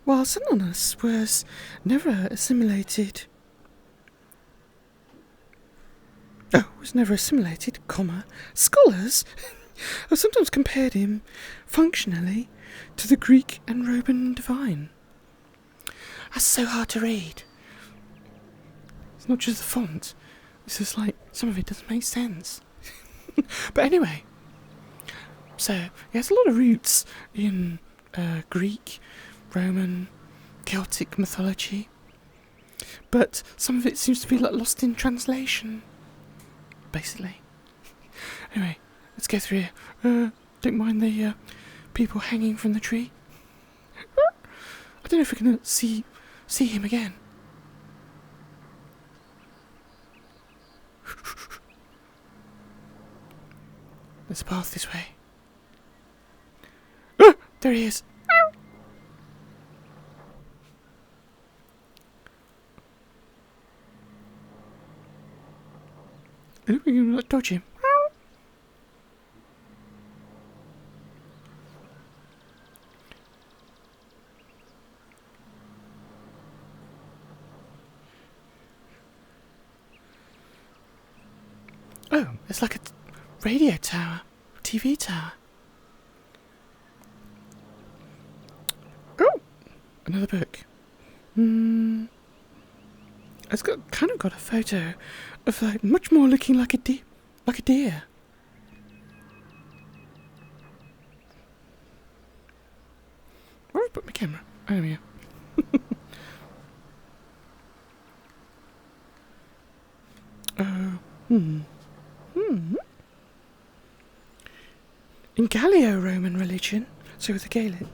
While synonymous was never assimilated, scholars have sometimes compared him functionally to the Greek and Roman divine. That's so hard to read. It's not just the font. It's just like, some of it doesn't make sense. But anyway, so he has a lot of roots in Greek, Roman, Celtic mythology, but some of it seems to be like lost in translation, basically. Anyway, let's go through here. Don't mind the people hanging from the tree. I don't know if we're going to see him again. There's a path this way. There he is. We can dodge him. Oh, it's like a radio tower, TV tower. Oh, another book. It's kind of got a photo of like much more looking like a deer. Where have I put my camera? Oh, yeah. In Gallo-Roman religion, so with the Gaelic,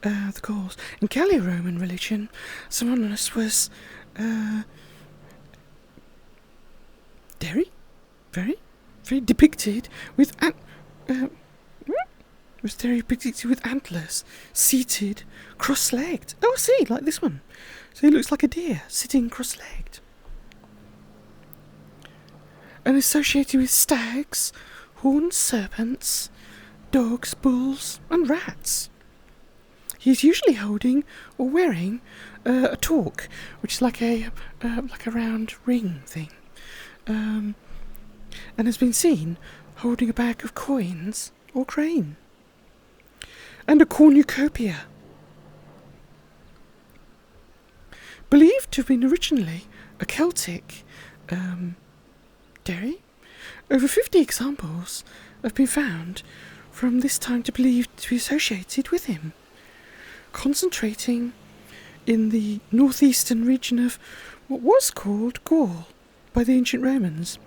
the Gauls, in Gallo-Roman religion, Semiramis was very depicted with antlers, seated, cross-legged. Oh, I see, like this one. So he looks like a deer, sitting cross-legged. And associated with stags, horned serpents, dogs, bulls, and rats. He is usually holding or wearing a torque, which is like a round ring thing, and has been seen holding a bag of coins or grain, and a cornucopia, believed to have been originally a Celtic dairy. Over 50 examples have been found from this time to believed to be associated with him, concentrating in the northeastern region of what was called Gaul by the ancient Romans.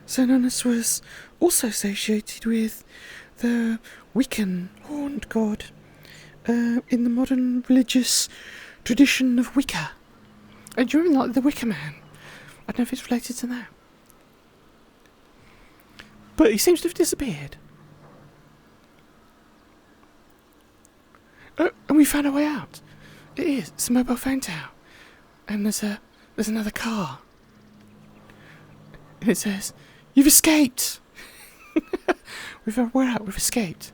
Semiramis was also associated with the Wiccan horned god in the modern religious tradition of Wicca. Do you remember like the Wicker Man? I don't know if it's related to that. But he seems to have disappeared. Oh, and we found our way out. It is. It's a mobile phone tower. And there's another car. And it says, "You've escaped." We're out. We've escaped.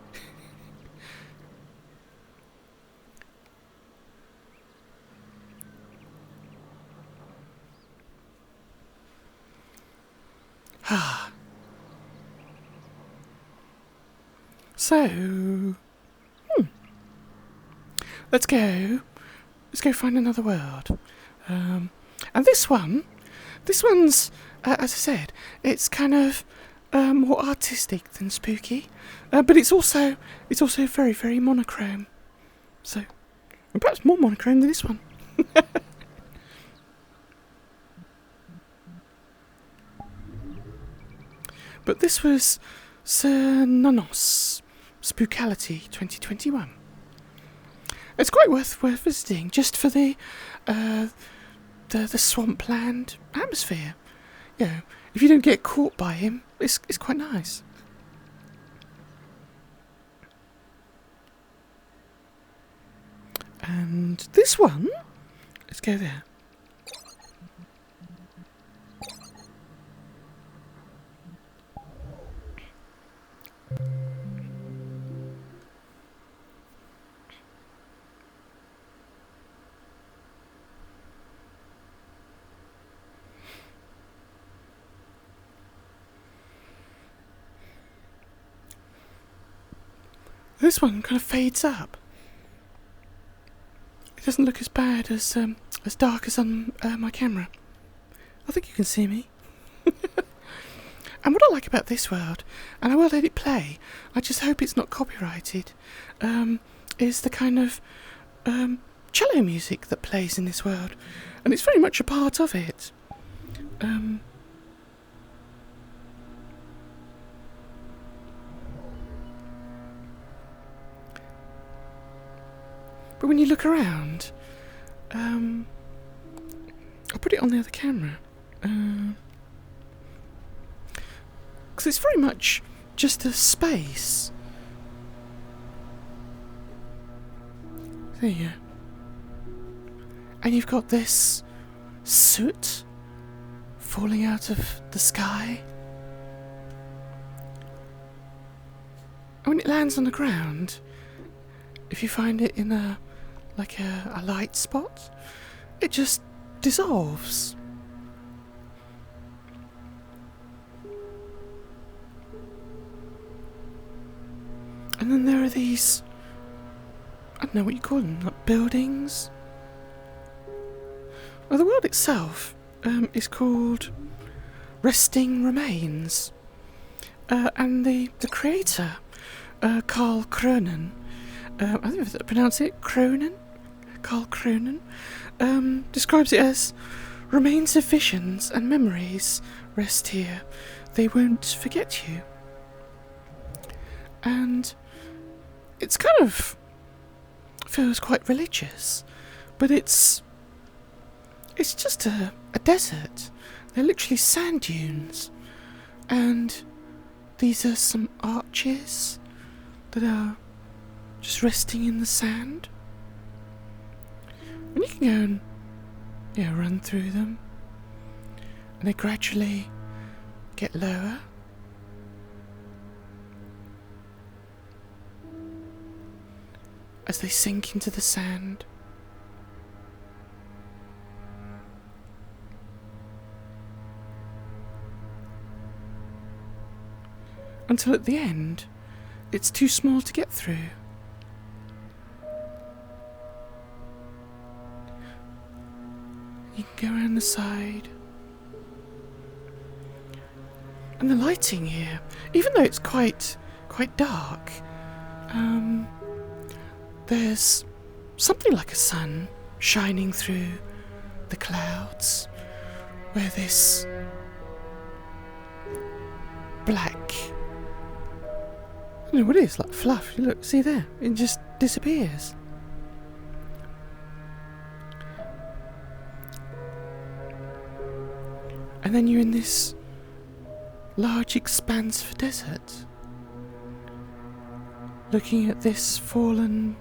So, let's go find another world. And this one's, as I said, it's kind of more artistic than spooky, but it's also very, very monochrome. So, and perhaps more monochrome than this one. But this was Semiramis Spookality 2021. It's quite worth visiting just for the swampland atmosphere. You know, if you don't get caught by him, it's quite nice. And this one, let's go there. This one kind of fades up. It doesn't look as bad as dark as on my camera. I think you can see me. And what I like about this world, and I will let it play, I just hope it's not copyrighted, is the kind of cello music that plays in this world. And it's very much a part of it. But when you look around, I'll put it on the other camera, because it's very much just a space. There you go. And you've got this soot falling out of the sky. And when it lands on the ground, if you find it in a light spot, it just dissolves. And then there are these, I don't know what you call them, like buildings. Well, the world itself is called Resting Remains. And the creator, Carl Cronin, I think if I pronounce it Cronin, Carl Cronin, describes it as remains of visions and memories rest here. They won't forget you. And it's kind of feels quite religious, but it's just a desert. They're literally sand dunes, and these are some arches that are just resting in the sand. And you can go and run through them, and they gradually get lower. As they sink into the sand. Until at the end, it's too small to get through. You can go around the side. And the lighting here, even though it's quite dark, there's something like a sun shining through the clouds, where this black, I don't know what it is, like fluff. Look, see there, it just disappears. And then you're in this large expanse of desert, looking at this fallen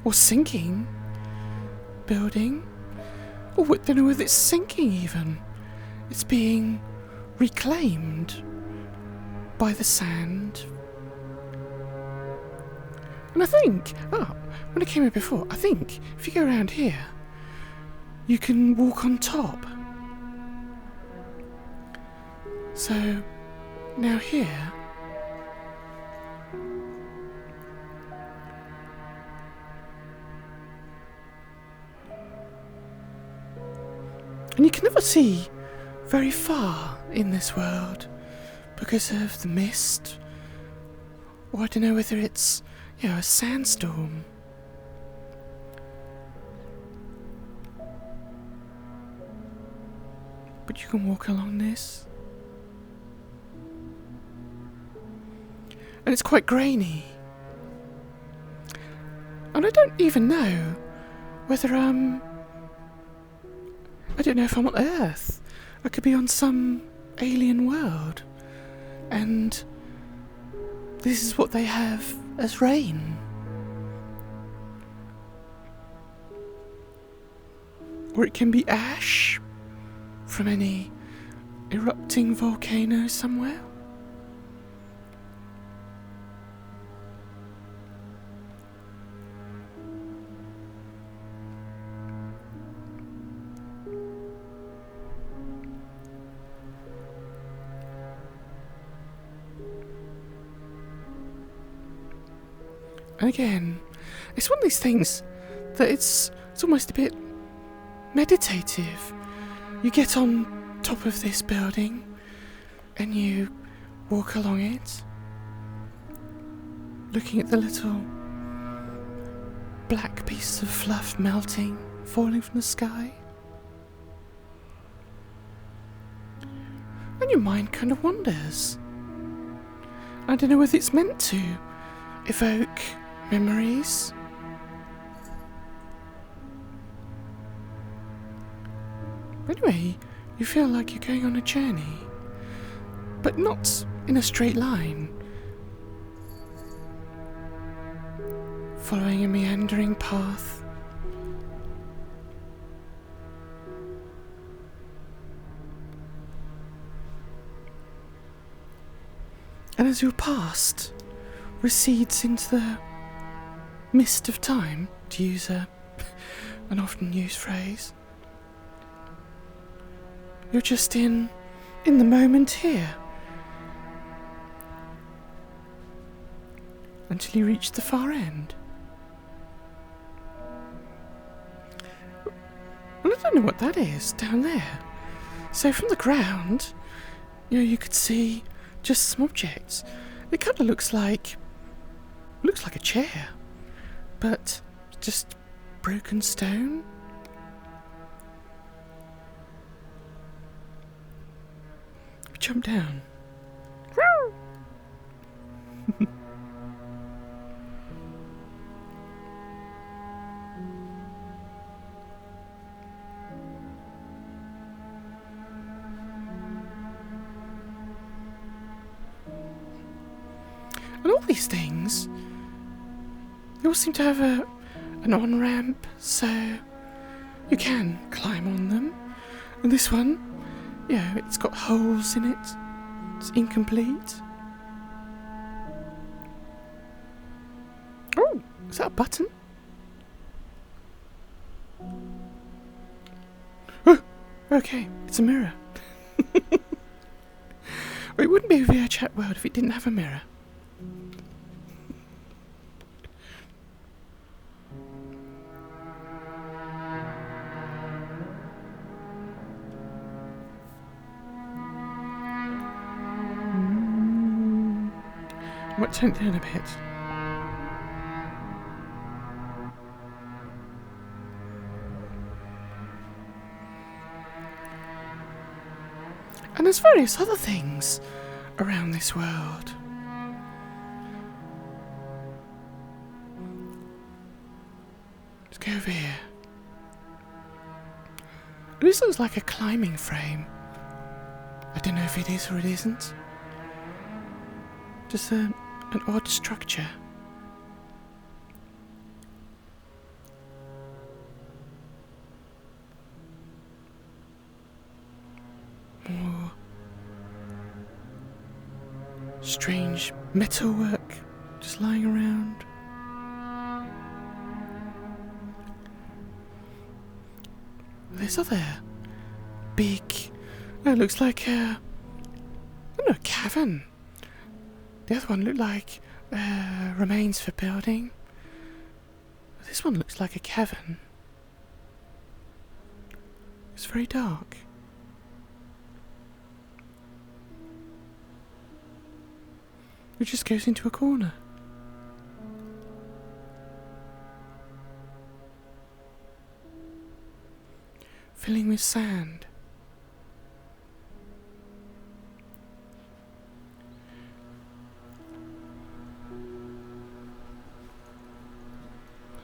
or sinking building. Or I don't know whether it's sinking even. It's being reclaimed by the sand. And I think, when I came here before, I think if you go around here, you can walk on top. So, now here, and you can never see very far in this world because of the mist, or I don't know whether it's, a sandstorm. But you can walk along this. And it's quite grainy. And I don't even know whether I don't know if I'm on Earth. I could be on some alien world. And this is what they have as rain. Or it can be ash from any erupting volcano somewhere. And again, it's one of these things that it's almost a bit meditative. You get on top of this building and you walk along it, looking at the little black piece of fluff melting, falling from the sky. And your mind kind of wanders. I don't know whether it's meant to evoke memories. Anyway, you feel like you're going on a journey, but not in a straight line, following a meandering path. And as your past recedes into the mist of time, to use an often used phrase, you're just in the moment here. until you reach the far end. Well, I don't know what that is down there. So from the ground, you could see just some objects. It kind of looks like a chair, but just broken stone. Jump down. And all these things, they all seem to have an on-ramp, so you can climb on them. And this one, it's got holes in it. It's incomplete. Oh, is that a button? Oh, okay, it's a mirror. Well, it wouldn't be a VRChat world if it didn't have a mirror. I might tone it down a bit. And there's various other things around this world. Let's go over here. This looks like a climbing frame. I don't know if it is or it isn't. Just an odd structure. More strange metalwork just lying around. There's other big. It looks like a cavern. The other one looked like remains for building. This one looks like a cavern. It's very dark. It just goes into a corner. Filling with sand.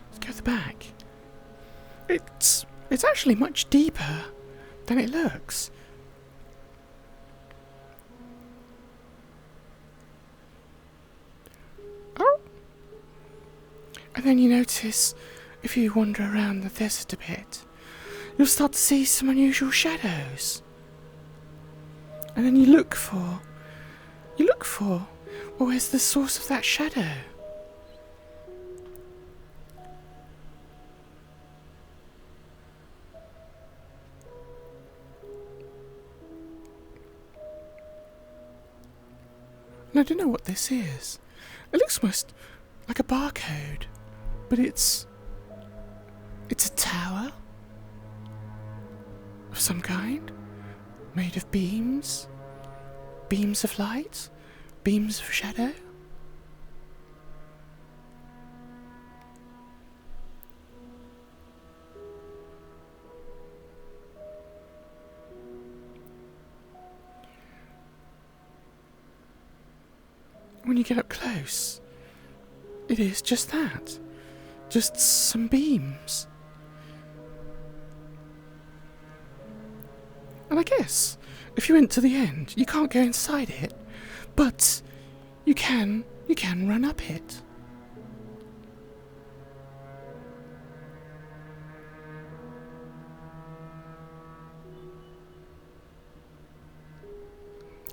Let's go to the back. It's actually much deeper than it looks. Oh. And then you notice, if you wander around the desert a bit, you'll start to see some unusual shadows. And then you look for, well, where's the source of that shadow? And I don't know what this is. It looks almost like a barcode, but it's a tower of some kind, made of beams of light, beams of shadow. When you get up close, it is just that. Just some beams. And I guess, if you went to the end, you can't go inside it, but you can run up it.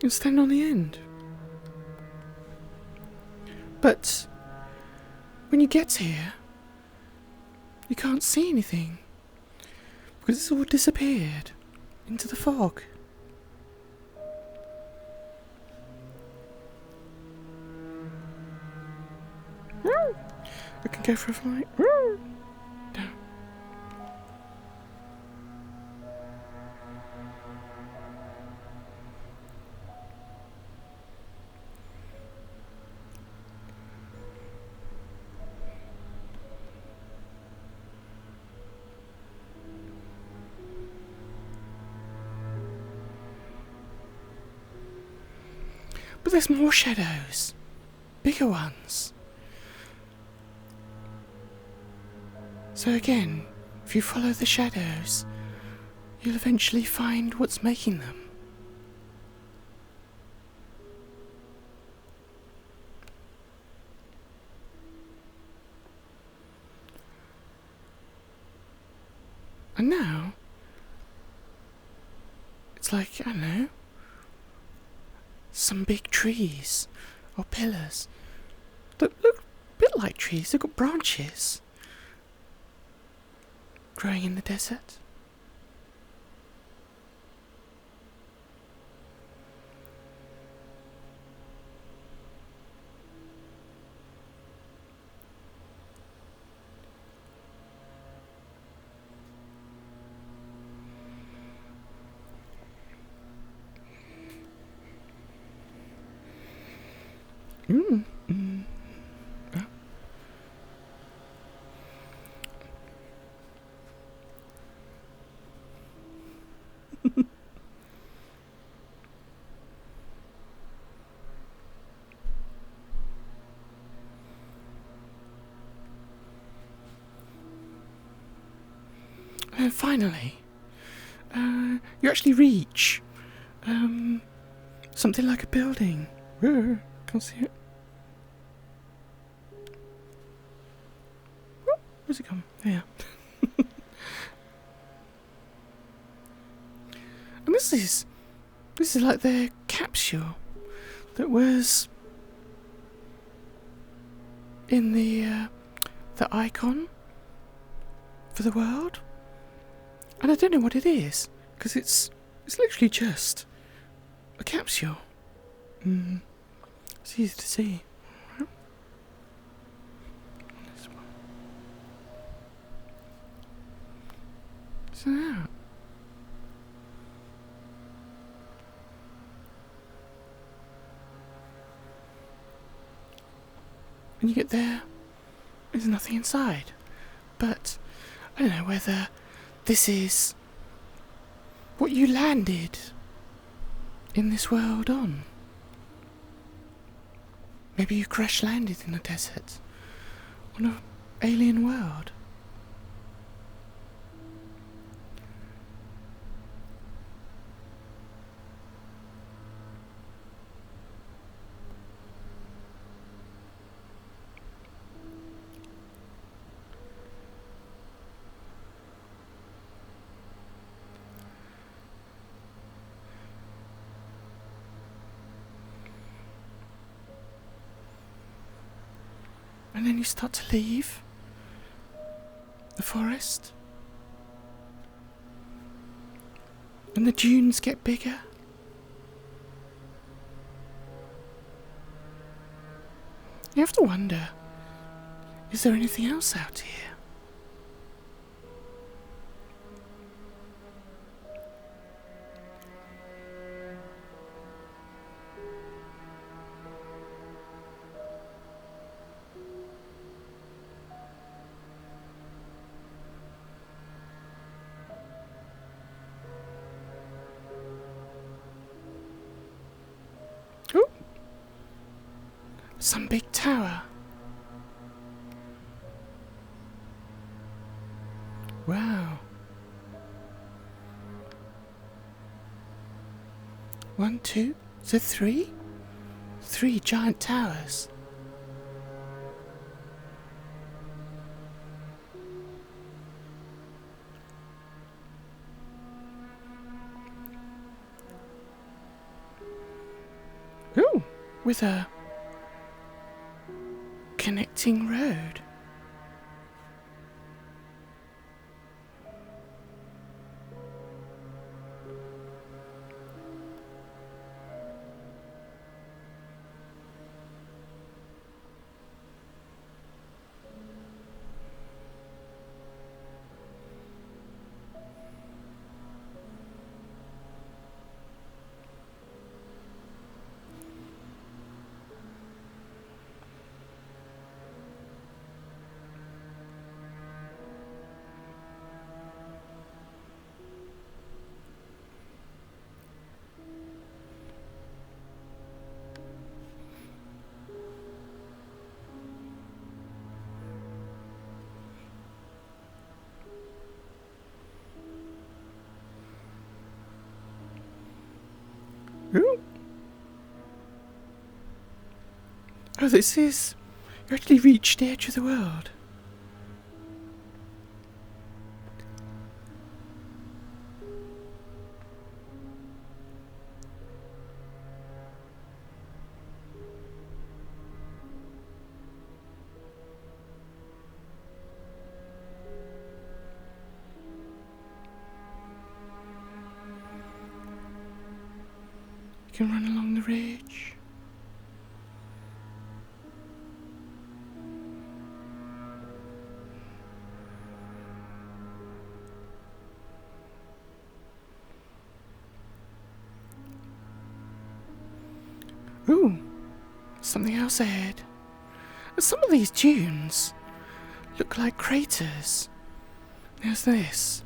And stand on the end. But when you get here, you can't see anything because it's all disappeared into the fog. I can go for a flight. Woo! Down. But there's more shadows. Bigger ones. So again, if you follow the shadows, you'll eventually find what's making them. And now, it's like, I don't know, some big trees or pillars that look a bit like trees. They've got branches growing in the desert. And finally, you actually reach something like a building. Whoa, can't see it. Oh, where's it gone? There. And this is like their capsule that was in the icon for the world. And I don't know what it is, because it's literally just a capsule. It's easy to see. This one. So now, when you get there, there's nothing inside. But I don't know whether this is what you landed in this world on. Maybe you crash landed in a desert on an alien world. And then you start to leave the forest. And the dunes get bigger. You have to wonder, is there anything else out here? Ooh. Some big tower. Wow. 1, 2, so 3? 3 giant towers. Ooh, with a connecting road. Oh, this is... You actually reached the edge of the world. You can run along the ridge. Ooh, something else ahead. Some of these dunes look like craters. There's this.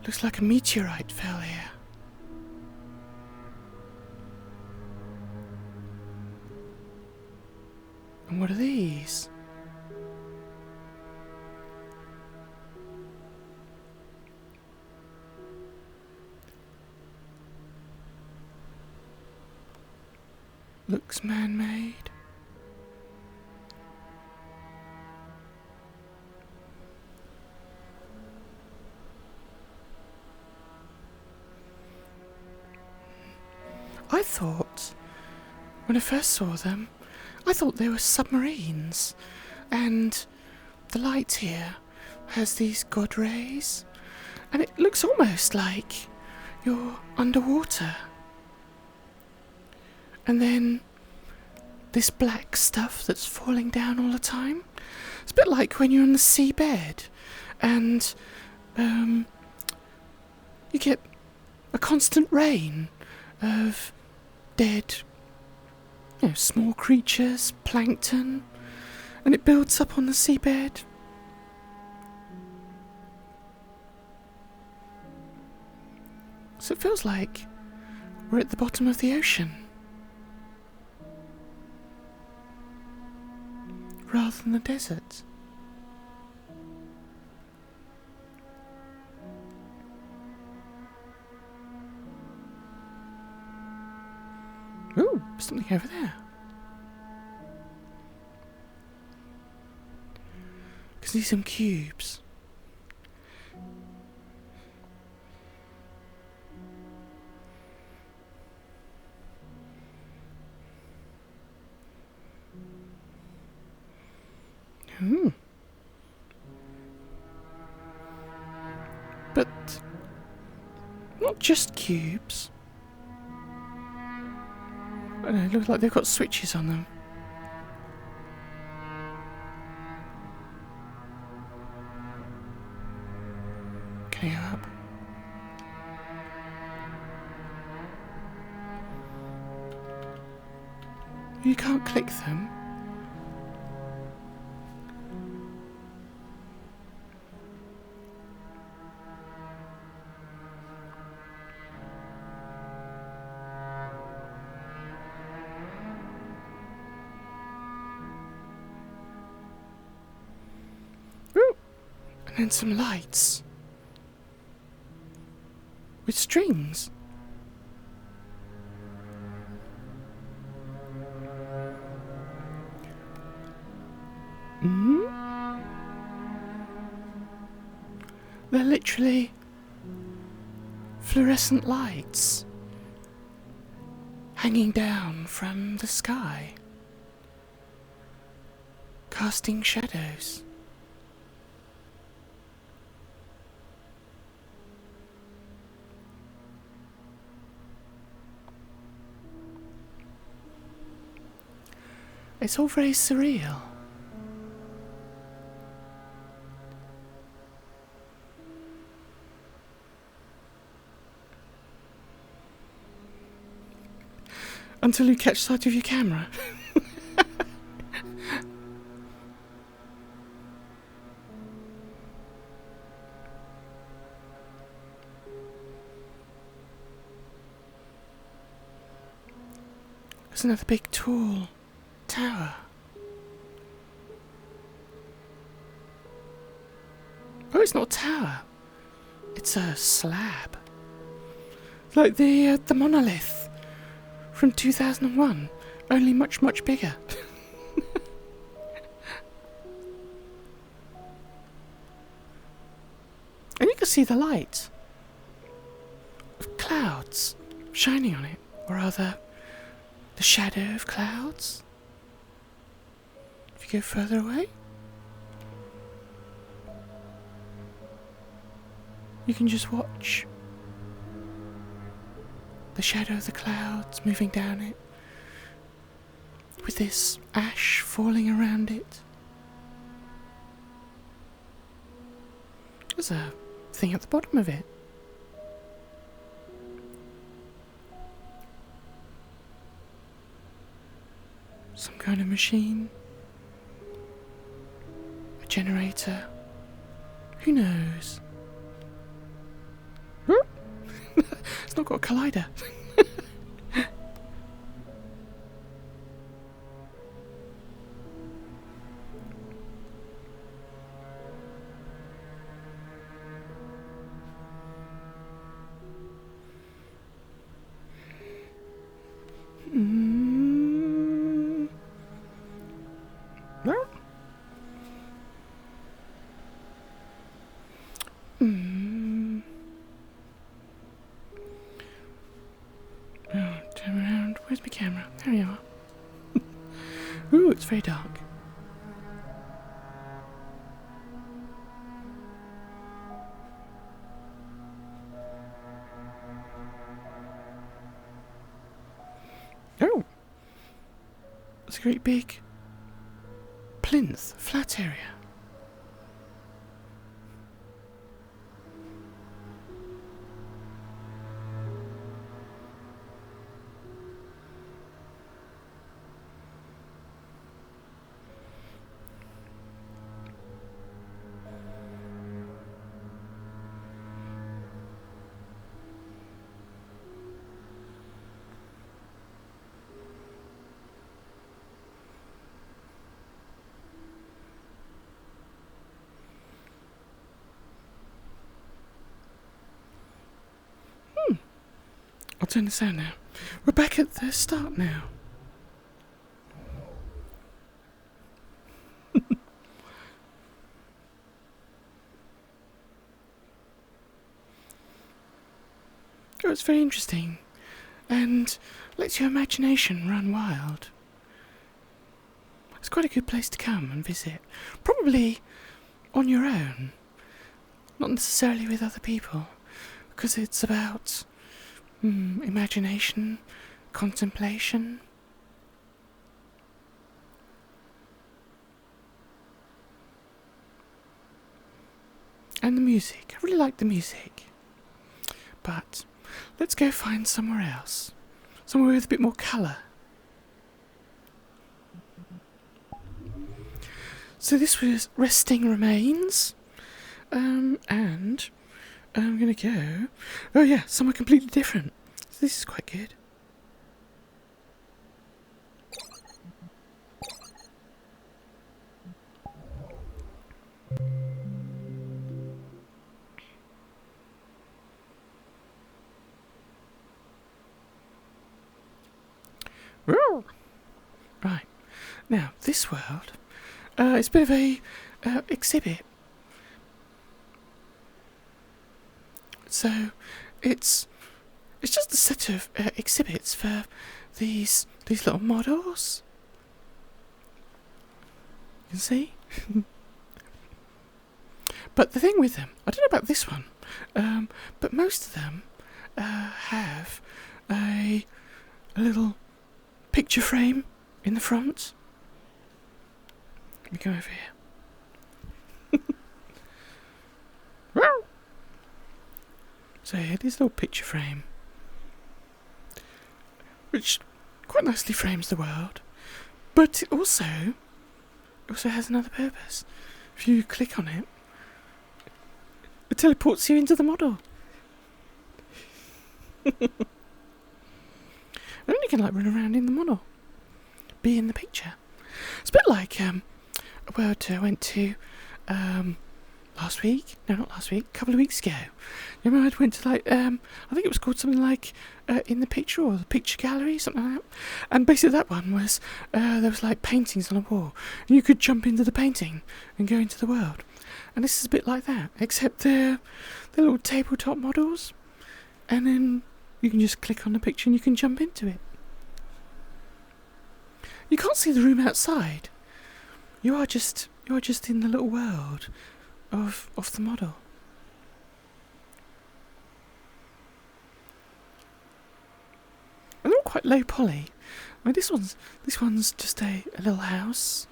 Looks like a meteorite fell here. And what are these? Looks man-made. I thought, when I first saw them, I thought they were submarines, and the light here has these god rays, and it looks almost like you're underwater. And then this black stuff that's falling down all the time. It's a bit like when you're on the seabed and you get a constant rain of dead, small creatures, plankton, and it builds up on the seabed. So it feels like we're at the bottom of the ocean, rather than the desert. Ooh, something over there. Can see some cubes. But not just cubes. I don't know, it looks like they've got switches on them. Can you go up? You can't click them. And then some lights with strings. They're literally fluorescent lights hanging down from the sky, casting shadows. It's all very surreal. Until you catch sight of your camera. There's another big tall tower. Oh, it's not a tower. It's a slab. Like the monolith from 2001, only much, much bigger. see the light of clouds shining on it, or rather, the shadow of clouds. If you go further away, you can just watch the shadow of the clouds moving down it, with this ash falling around it. There's a thing at the bottom of it. Some kind of machine. A generator. Who knows? It's not got a collider. No? Oh, turn around. Where's my camera? There you are. Ooh, it's very dark. Oh! It's a great big plinth, flat area. I'll turn the sound now. We're back at the start now. Oh, it's very interesting and lets your imagination run wild. It's quite a good place to come and visit. Probably on your own, not necessarily with other people, because it's about imagination, contemplation. And the music. I really like the music. But let's go find somewhere else. Somewhere with a bit more colour. So this was Resting Remains. And I'm going to go... Oh yeah, somewhere completely different. So this is quite good. Right. Now, this world, it's a bit of a exhibit. So, it's just a set of exhibits for these little models. You can see? But the thing with them, I don't know about this one, but most of them have a little picture frame in the front. Let me go over here. So yeah, this little picture frame, which quite nicely frames the world, but it also has another purpose. If you click on it, it teleports you into the model. And then you can like run around in the model, be in the picture. It's a bit like a world I went to last week. No, not last week. A couple of weeks ago. You remember I went to like I think it was called something like In the Picture or the Picture Gallery, something like that. And basically that one was there was like paintings on a wall, and you could jump into the painting and go into the world. And this is a bit like that, except they're little tabletop models, and then you can just click on the picture and you can jump into it. You can't see the room outside. You are just in the little world of the model. And they're all quite low poly. I mean, this one's just a little house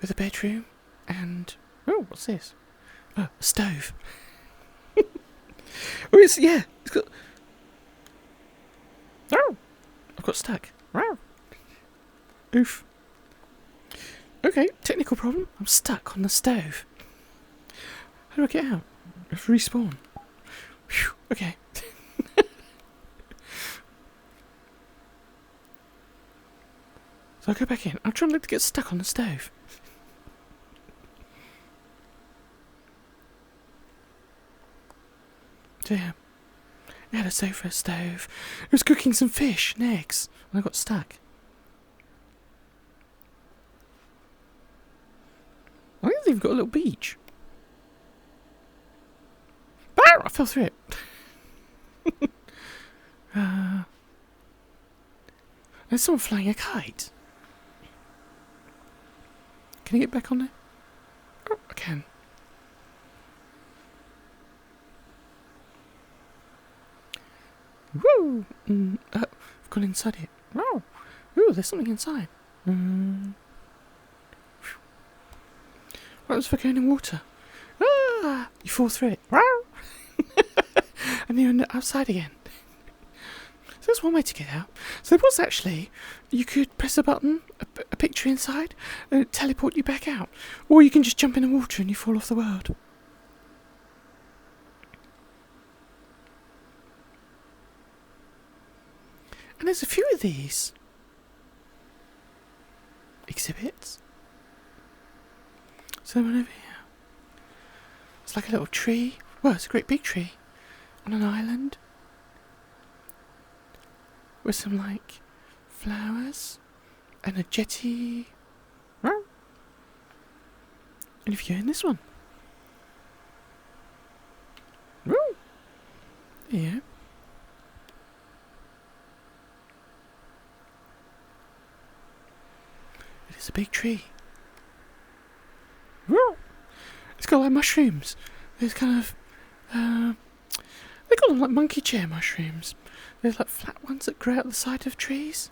with a bedroom and what's this? Oh, a stove. It's got. Oh, I've got stuck. Oof. Okay, technical problem. I'm stuck on the stove. How do I get out? I have to respawn. Whew, okay. So I'll go back in. I'm trying not to get stuck on the stove. So yeah. I had a sofa, stove. It was cooking some fish and eggs, and I got stuck. I think they've got a little beach. I fell through it. There's someone flying a kite. Can I get back on there? Oh, I can. Woo! I've gone inside it. Oh! Ooh, there's something inside. What was for going in water? Ah! You fall through it. And you're outside again. So that's one way to get out. So there was actually, you could press a button, a picture inside, and it'd teleport you back out. Or you can just jump in the water and you fall off the world. And there's a few of these exhibits. So one over here. It's like a little tree. Well, it's a great big tree on an island with some like flowers and a jetty. And if you're in this one, there you go. It's a big tree. It's got like mushrooms. There's kind of they call them like monkey chair mushrooms. There's like flat ones that grow out the side of trees.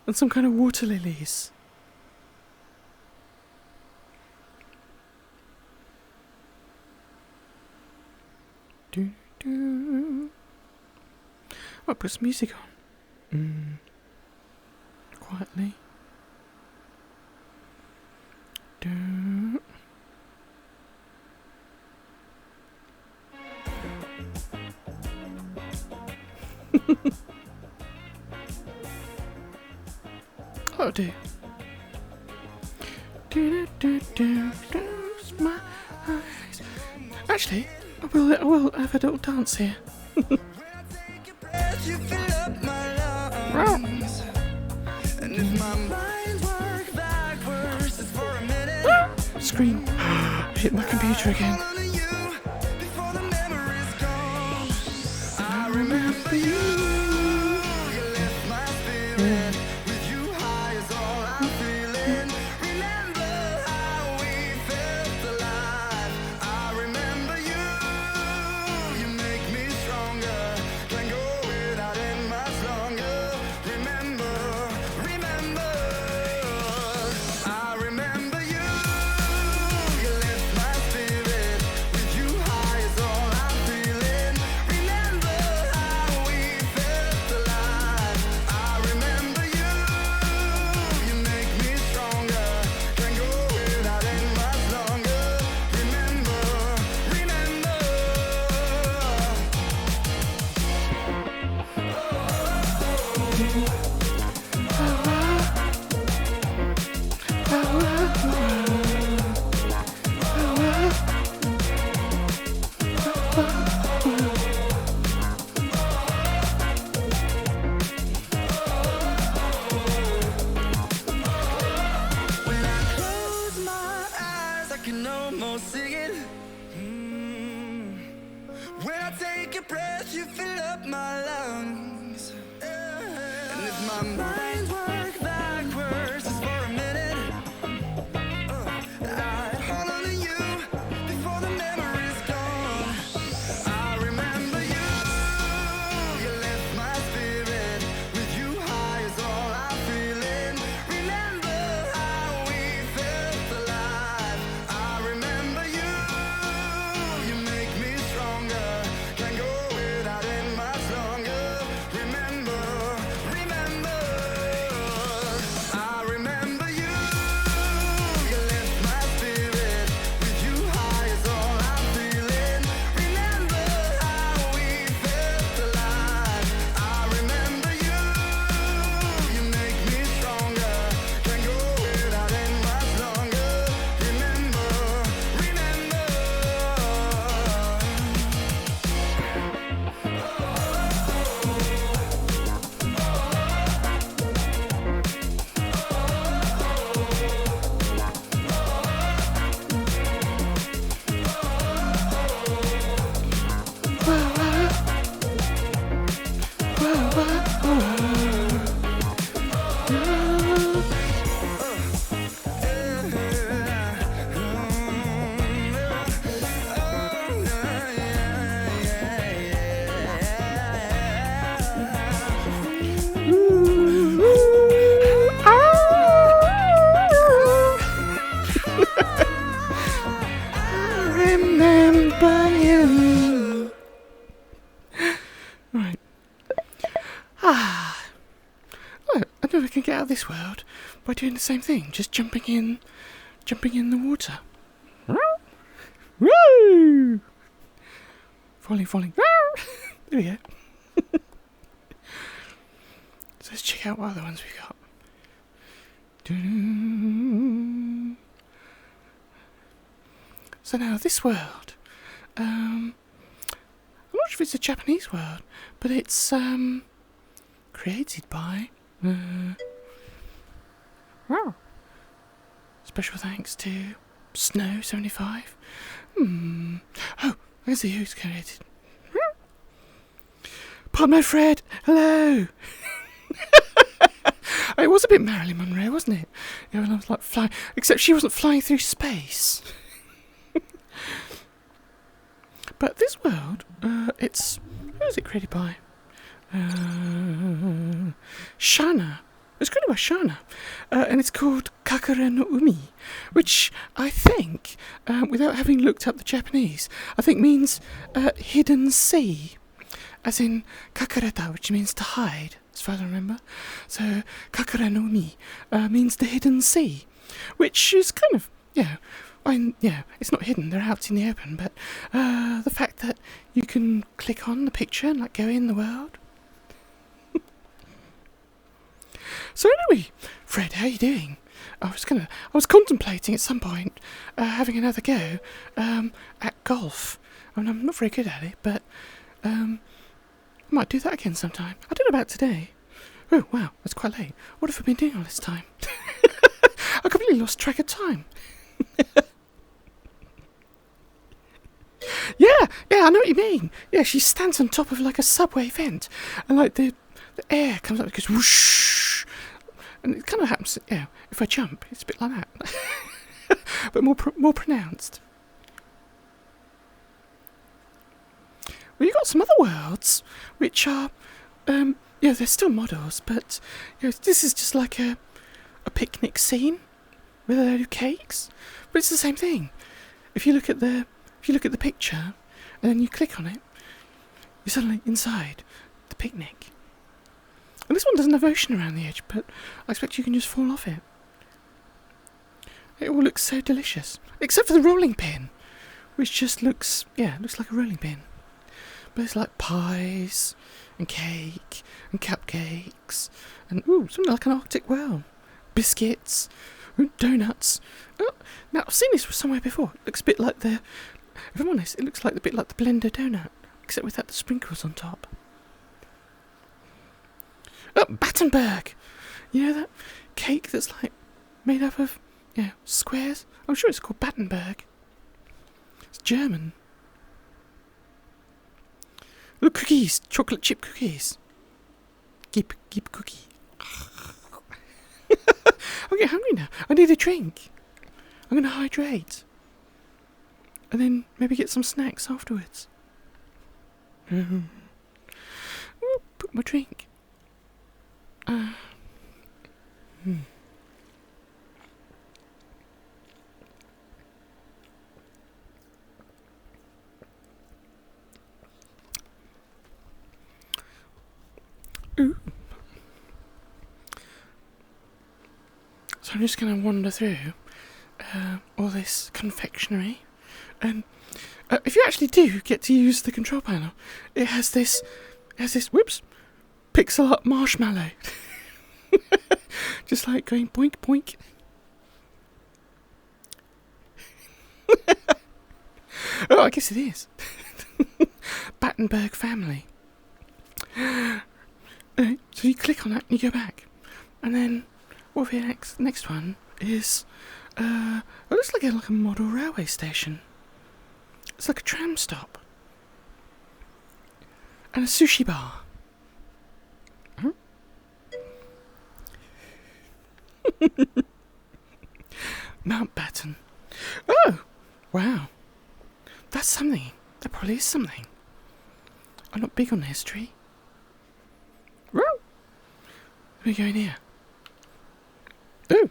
And some kind of water lilies. I'll put some music on. Quietly. That'll do. My eyes. Actually, I will have a little dance here. Screen. Hit my computer again. I remember you. more singing. When I take a breath, you fill up my lungs. And if my mind works backwards just for a minute, I'd hold on to you before the memory's gone. I remember you, you left my spirit. With you high is all I'm feeling. Remember how we felt alive. I remember you, you make me stronger. Can't go without it much longer. Remember, remember, I remember you, you left my spirit. With you high is all I'm feeling. Remember how we felt alive. I remember you, you make me stronger. Can't go without it much longer. Remember, remember. Remember you. Right. Look, I know we can get out of this world by doing the same thing, just jumping in the water. Woo! Falling. There we go. So let's check out what other ones we've got. Doo-doo. So now this world, I'm not sure if it's a Japanese world, but it's created by special thanks to Snow75. Oh, let's see who's created. Partner Fred, hello. It was a bit Marilyn Monroe, wasn't it? Yeah, when I was like flying, except she wasn't flying through space. But this world, it's... Who is it created by? Shana. It's created by Shana. And it's called Kakara no Umi, which I think, without having looked up the Japanese, I think means hidden sea. As in kakareta, which means to hide, as far as I remember. So Kakara no Umi means the hidden sea, which is kind of, it's not hidden, they're out in the open, but the fact that you can click on the picture and go in the world. So anyway, Fred, how are you doing? I was contemplating at some point having another go at golf. I mean, I'm not very good at it, but I might do that again sometime. I don't know about today. Oh wow, it's quite late. What have I been doing all this time? I completely lost track of time. Yeah, I know what you mean. Yeah, she stands on top of a subway vent, and the air comes up and goes whoosh, and it kind of happens. Yeah, if I jump, it's a bit like that, but more pronounced. Well, you've got some other worlds which are, they're still models, but this is just like a picnic scene with a load of cakes, but it's the same thing. If you look at the picture and then you click on it, you're suddenly inside the picnic. And this one doesn't have ocean around the edge, but I expect you can just fall off it. It all looks so delicious, except for the rolling pin, which just looks like a rolling pin. But it's like pies and cake and cupcakes and something like an Arctic whale, biscuits, donuts. Oh, now I've seen this somewhere before. It looks a bit like if I'm honest, it looks like a bit like the Blender donut, except without the sprinkles on top. Oh, Battenberg! You know that cake that's made up of squares? I'm sure it's called Battenberg. It's German. Look, cookies. Chocolate chip cookies. Keep cookie. I'm getting hungry now. I need a drink. I'm going to hydrate. And then maybe get some snacks afterwards. Put my drink. Ooh. So I'm just going to wander through all this confectionery, and if you actually do get to use the control panel, it has this whoops, pixel art marshmallow, just like going boink boink. Oh, I guess it is. Battenberg family. Right, so you click on that and you go back, and then what we next one is it looks like a model railway station. It's like a tram stop and a sushi bar. Mountbatten. Oh, wow. That's something. That probably is something. I'm not big on history. Let me go in here. Oh,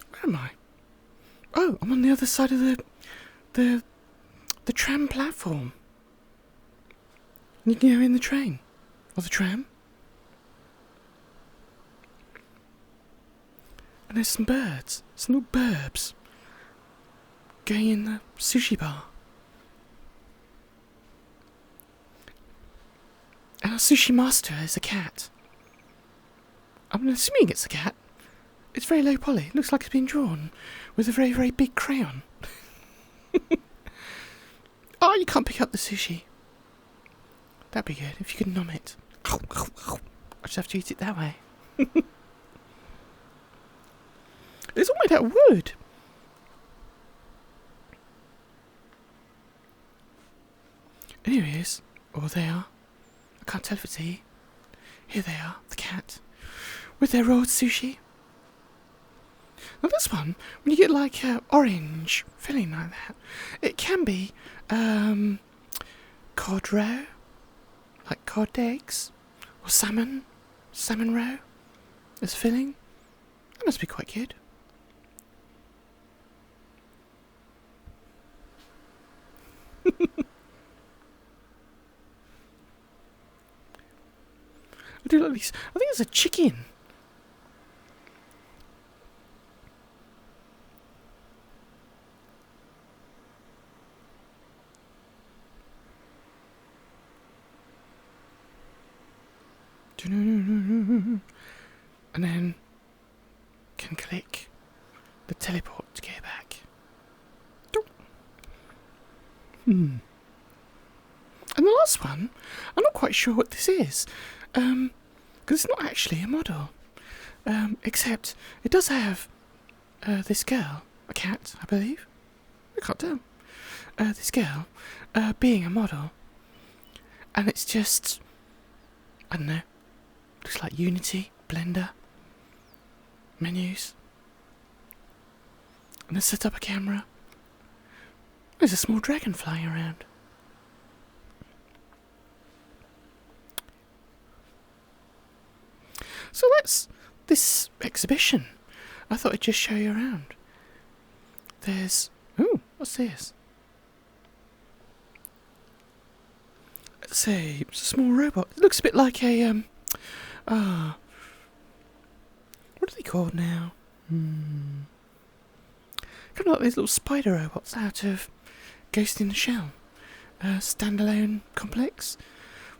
where am I? Oh, I'm on the other side of the tram platform. You can go in the train or the tram. And there's some birds, some little burbs, going in the sushi bar. And our sushi master is a cat. I'm assuming it's a cat. It's very low poly. It looks like it's been drawn with a very, very big crayon. Oh, you can't pick up the sushi. That'd be good if you could nom it. I just have to eat it that way. It's all made out of wood. And here he is. Or they are. I can't tell if it's he. Here they are, the cat, with their rolled sushi. Now this one, when you get like orange filling like that, it can be cod roe, like cod eggs, or salmon roe as filling. That must be quite good. I do like these. I think it's a chicken. And then can click the teleport to get back. And the last one, I'm not quite sure what this is, because it's not actually a model, except it does have this girl, a cat, I believe. I can't tell. This girl being a model, and it's just, I don't know, looks like Unity, Blender, menus, and then set up a camera. There's a small dragon flying around. So that's this exhibition. I thought I'd just show you around. There's... ooh, what's this? Let's see, it's a small robot. It looks a bit like a, what are they called now? Kind of like these little spider robots out of Ghost in the Shell. Standalone complex.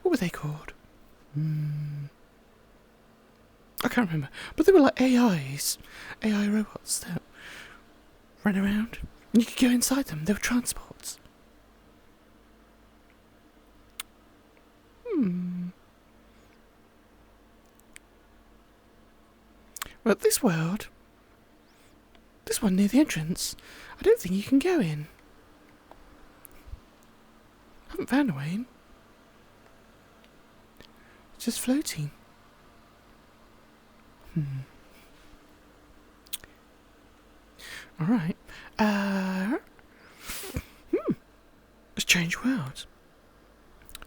What were they called? I can't remember. But they were like AI robots that ran around. And you could go inside them. They were transports. Well, this world, this one near the entrance, I don't think you can go in. haven't found a way in. It's just floating. Alright. Let's change worlds.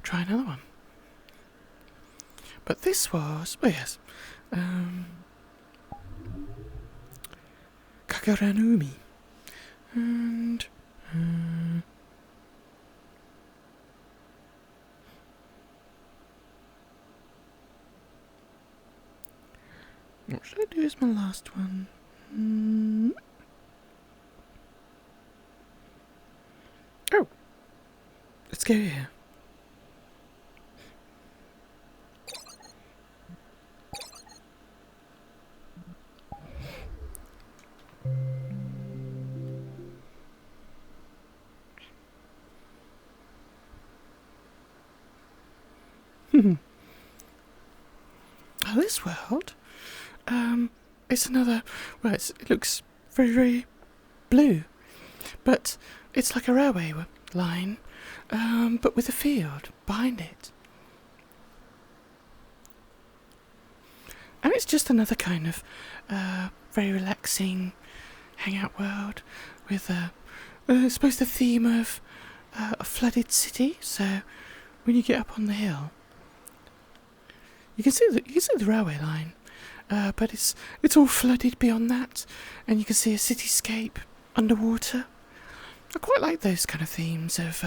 Try another one. But this was... Oh, yes. Kakaranumi. And... what should I do as my last one? Oh! Let's go here. Oh, this world, it's another, well, it looks very, very blue, but it's like a railway line, but with a field behind it. And it's just another kind of very relaxing hangout world with, I suppose, the theme of a flooded city. So when you get up on the hill, you can see the railway line, but it's all flooded beyond that, and you can see a cityscape underwater. I quite like those kind of themes of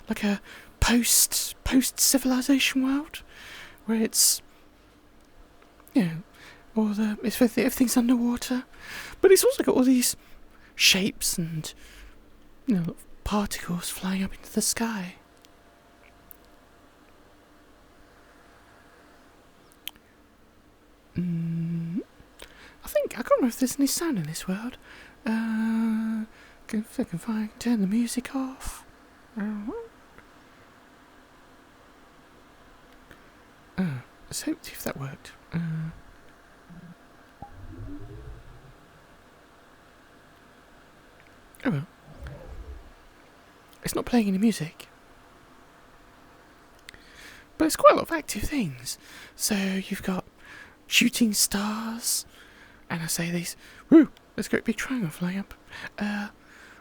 like a post civilization world, where it's, you know, everything's underwater, but it's also got all these shapes and, you know, particles flying up into the sky. I can't remember if there's any sound in this world. If I can turn the music off. Let's hope if that worked. Oh well. It's not playing any music. But it's quite a lot of active things. So you've got shooting stars, and I say these, there's a great big triangle flying up.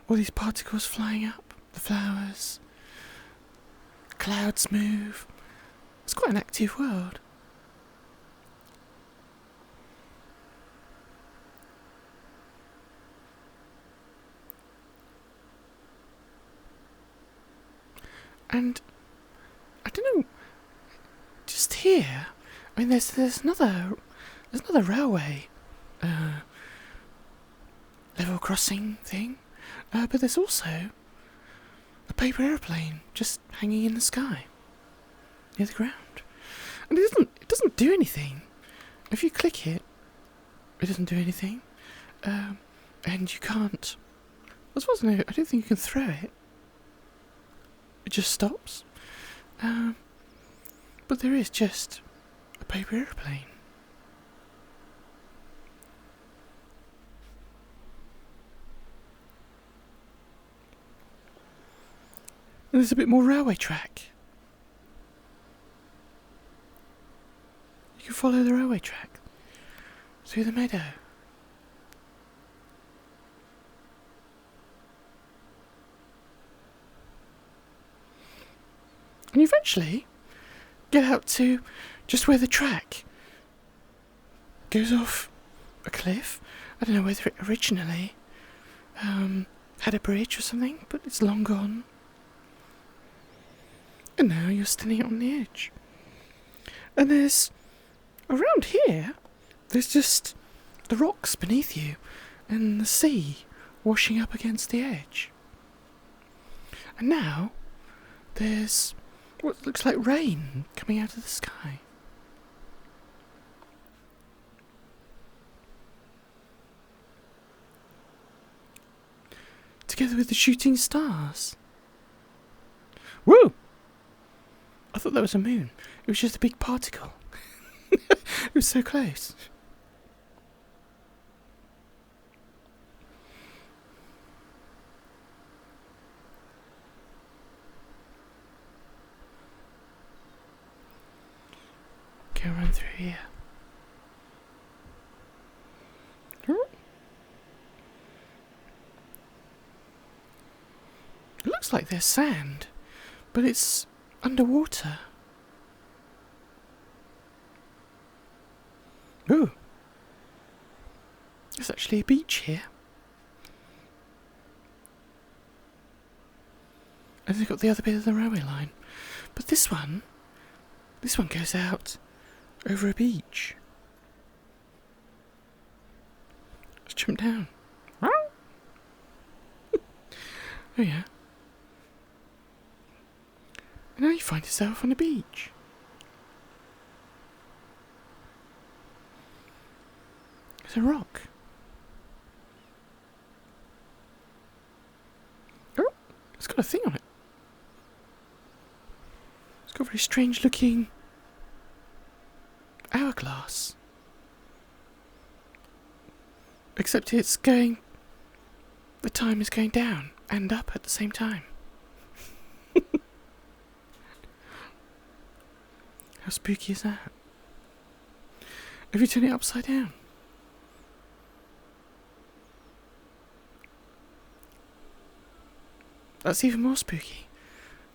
All these particles flying up, the flowers, clouds move. It's quite an active world. And I don't know, just here, I mean, there's another railway level crossing thing, but there's also a paper airplane just hanging in the sky near the ground, and it doesn't do anything. If you click it, it doesn't do anything, and you can't. I don't think you can throw it. It just stops. But there is just a paper airplane. And there's a bit more railway track. You can follow the railway track through the meadow. And you eventually get out to just where the track goes off a cliff. I don't know whether it originally had a bridge or something, but it's long gone. And now you're standing on the edge. And around here, there's just the rocks beneath you and the sea washing up against the edge. And now there's what looks like rain coming out of the sky. Together with the shooting stars. Woo! I thought that was a moon. It was just a big particle. It was so close. on through here. It looks like there's sand, but it's underwater. Ooh. There's actually a beach here. And they've got the other bit of the railway line. But this one goes out over a beach. Let's jump down. Oh yeah. And now you find yourself on a beach. There's a rock. Oh, it's got a thing on it. It's got a very strange looking hourglass. Except it's going... the time is going down and up at the same time. How spooky is that? Have you turned it upside down? That's even more spooky.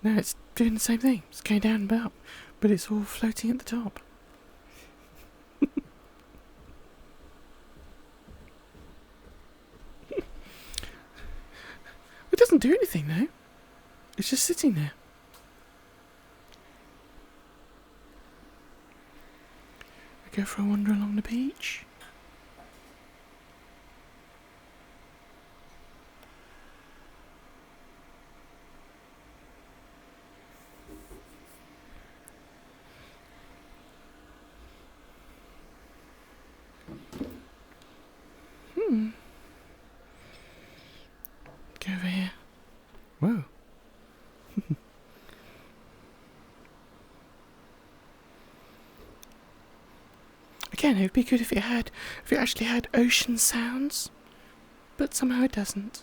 No, it's doing the same thing. It's going down and up, but it's all floating at the top. It doesn't do anything though. It's just sitting there. We go for a wander along the beach. Go over here. Whoa. Again, it would be good if it actually had ocean sounds, but somehow it doesn't.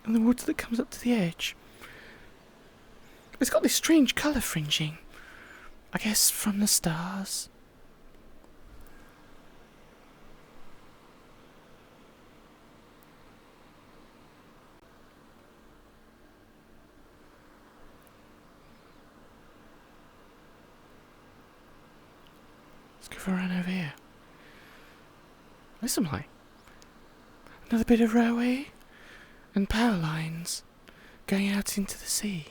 And the water that comes up to the edge, it's got this strange colour fringing. I guess from the stars. Let's go for a run over here. There's some light. Another bit of railway and power lines going out into the sea.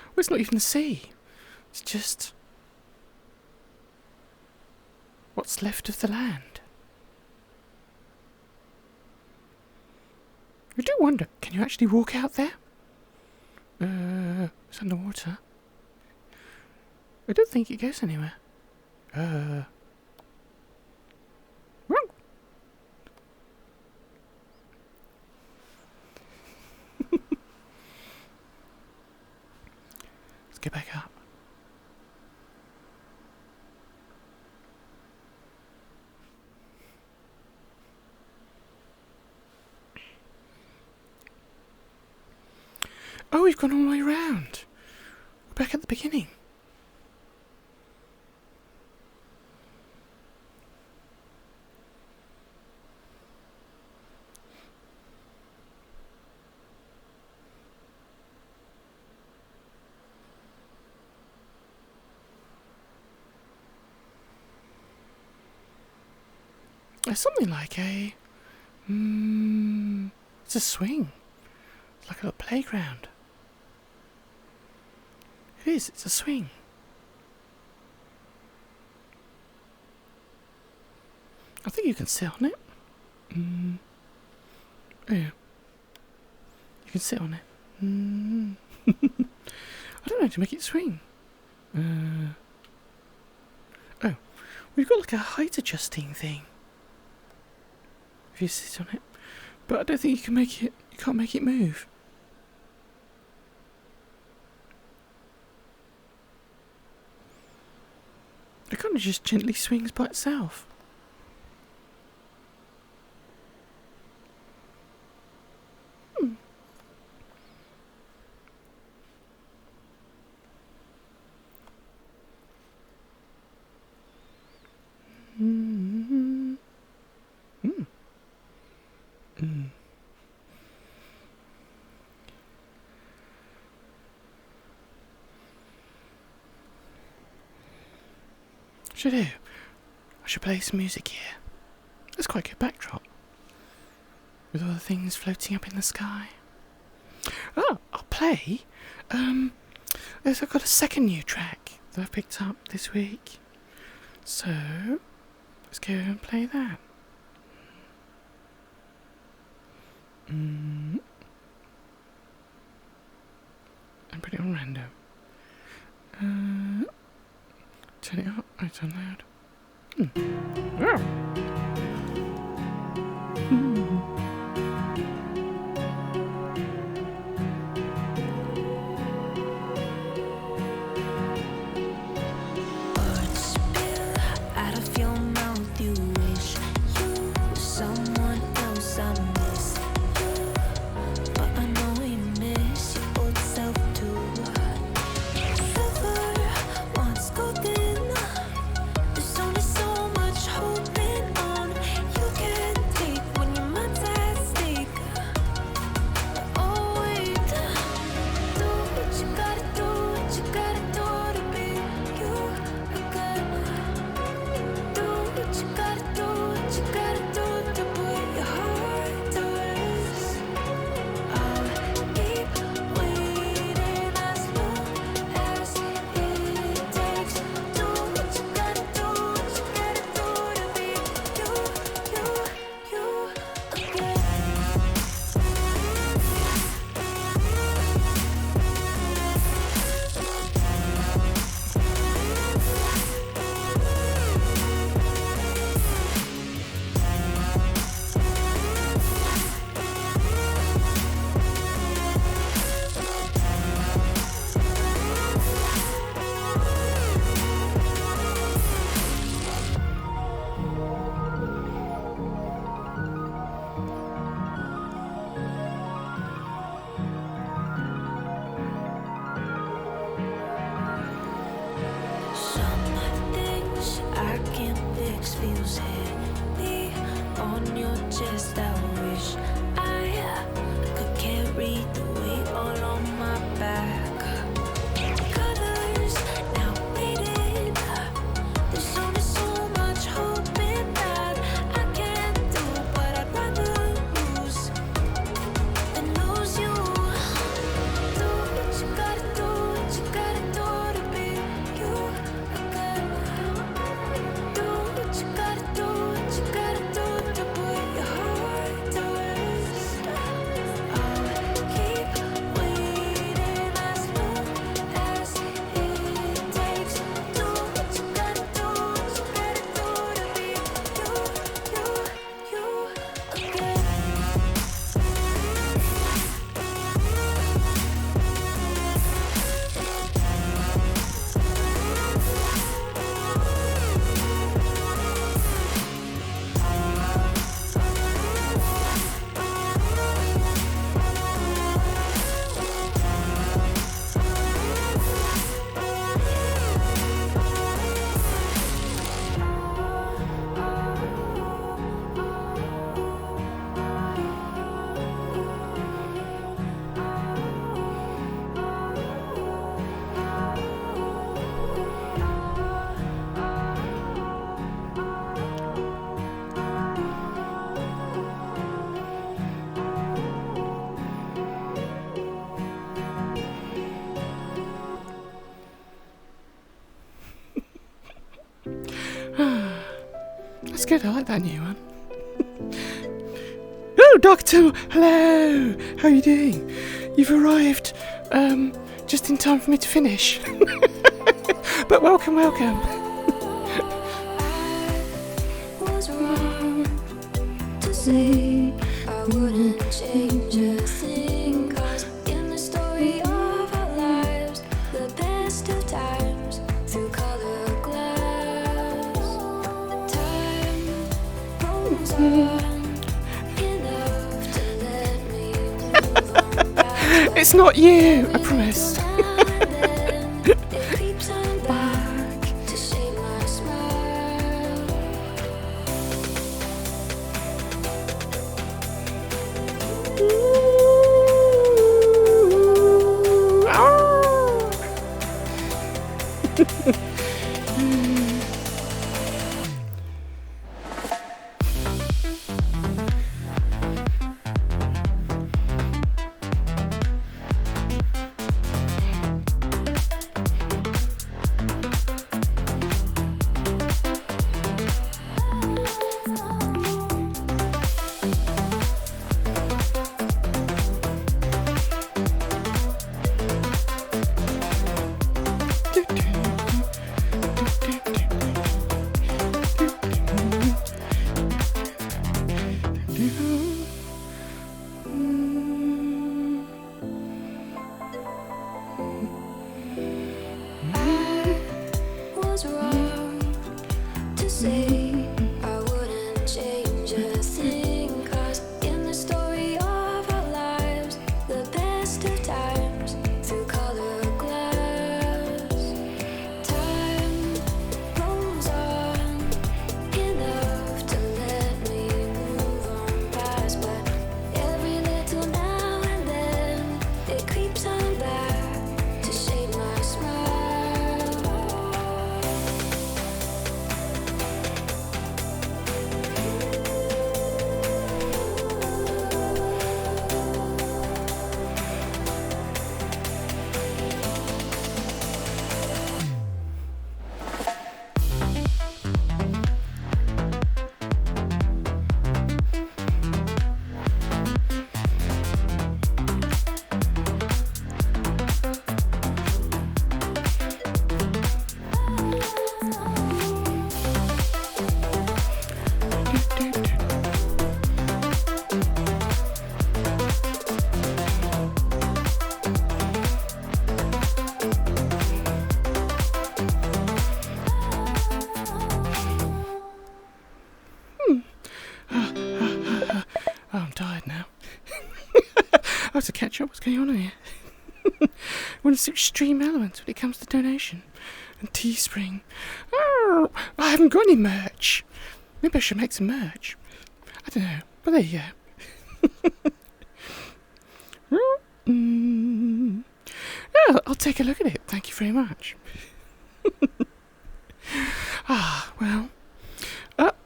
Well, it's not even the sea. It's just what's left of the land. I do wonder, can you actually walk out there? It's underwater. I don't think it goes anywhere. Let's get back up. Oh, we've gone all the way round. We're back at the beginning. It's something like a... it's a swing. It's like a little playground. It is, it's a swing. I think you can sit on it. Oh yeah. You can sit on it. I don't know how to make it swing. Oh, we've got like a height adjusting thing. If you sit on it. But I don't think you can make it, you can't make it move. It kind of just gently swings by itself. should I do? I should play some music here. That's quite a good backdrop. With all the things floating up in the sky. Oh, I'll play. I've got a second new track that I've picked up this week. So, let's go and play that. And put it on random. Turn it up. Oh, it's on loud. Oh. Words spill out of your mouth. You wish you were someone else. I miss you, but I know you miss your old self too. Silver once golden. There's only so much holding on. You can't take when your mind's at stake. Oh wait, do what you gotta do, what you gotta do to be you again. Do what you gotta do, what you gotta do to put your heart to rest. I'll keep waiting as long as it takes. Do what you gotta do, what you gotta do to be you again. Some things I can't fix feels heavy on your chest. I wish I could carry the weight all on my back. Colors now faded. There's only so much hoping that I can do, but I'd rather lose than lose you. Do what you gotta do, what you gotta do to be you again. Do what you gotta do, what you gotta do to put your heart to rest. I'll keep waiting as long as it takes. Do what you gotta do, what you gotta do to be you again. That's good. I like that new one. Oh, Doctor! Hello! How are you doing? You've arrived just in time for me to finish. But welcome. I was wrong to say I wouldn't change a thing, 'cause in the story of our lives, the best of times through color glass, time rolls on enough to let me move on past. It's not you, I promise. It creeps on back to shake my smile. was wrong to say I wouldn't change a thing, 'cause in the story of our lives, the best of times through colored glass, time rolls on enough to let me move on past, but every little now and then it creeps on back to shade my smile. Oh, I'm tired now. I have to catch up. What's going on here? One of the extreme elements when it comes to donation. And Teespring. Oh, I haven't got any merch. Maybe I should make some merch. I don't know. But there you go. Yeah, I'll take a look at it. Thank you very much.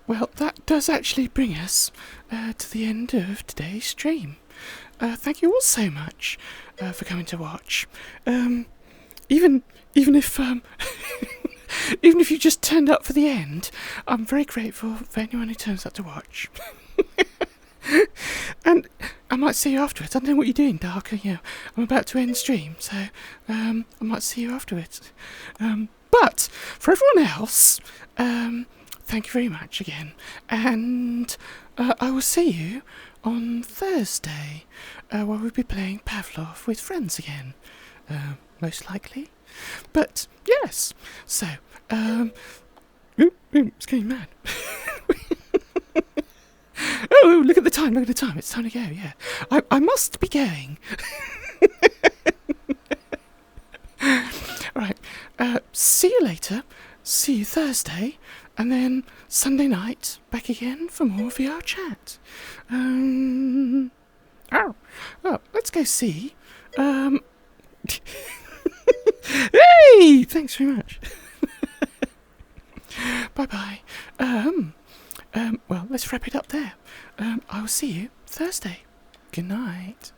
Well, that does actually bring us to the end of today's stream. Thank you all so much for coming to watch. Even if even if you just turned up for the end, I'm very grateful for anyone who turns up to watch. And I might see you afterwards. I don't know what you're doing, Darker. You know, I'm about to end the stream, so I might see you afterwards. But for everyone else, thank you very much again, and I will see you on Thursday, where we'll be playing Pavlov with friends again, most likely. But yes, so it's getting mad. Oh, look at the time! Look at the time! It's time to go. Yeah, I must be going. Right. See you later. See you Thursday. And then Sunday night, back again for more VRChat. Let's go see. Hey! Thanks very much. Bye-bye. Well, let's wrap it up there. I will see you Thursday. Good night.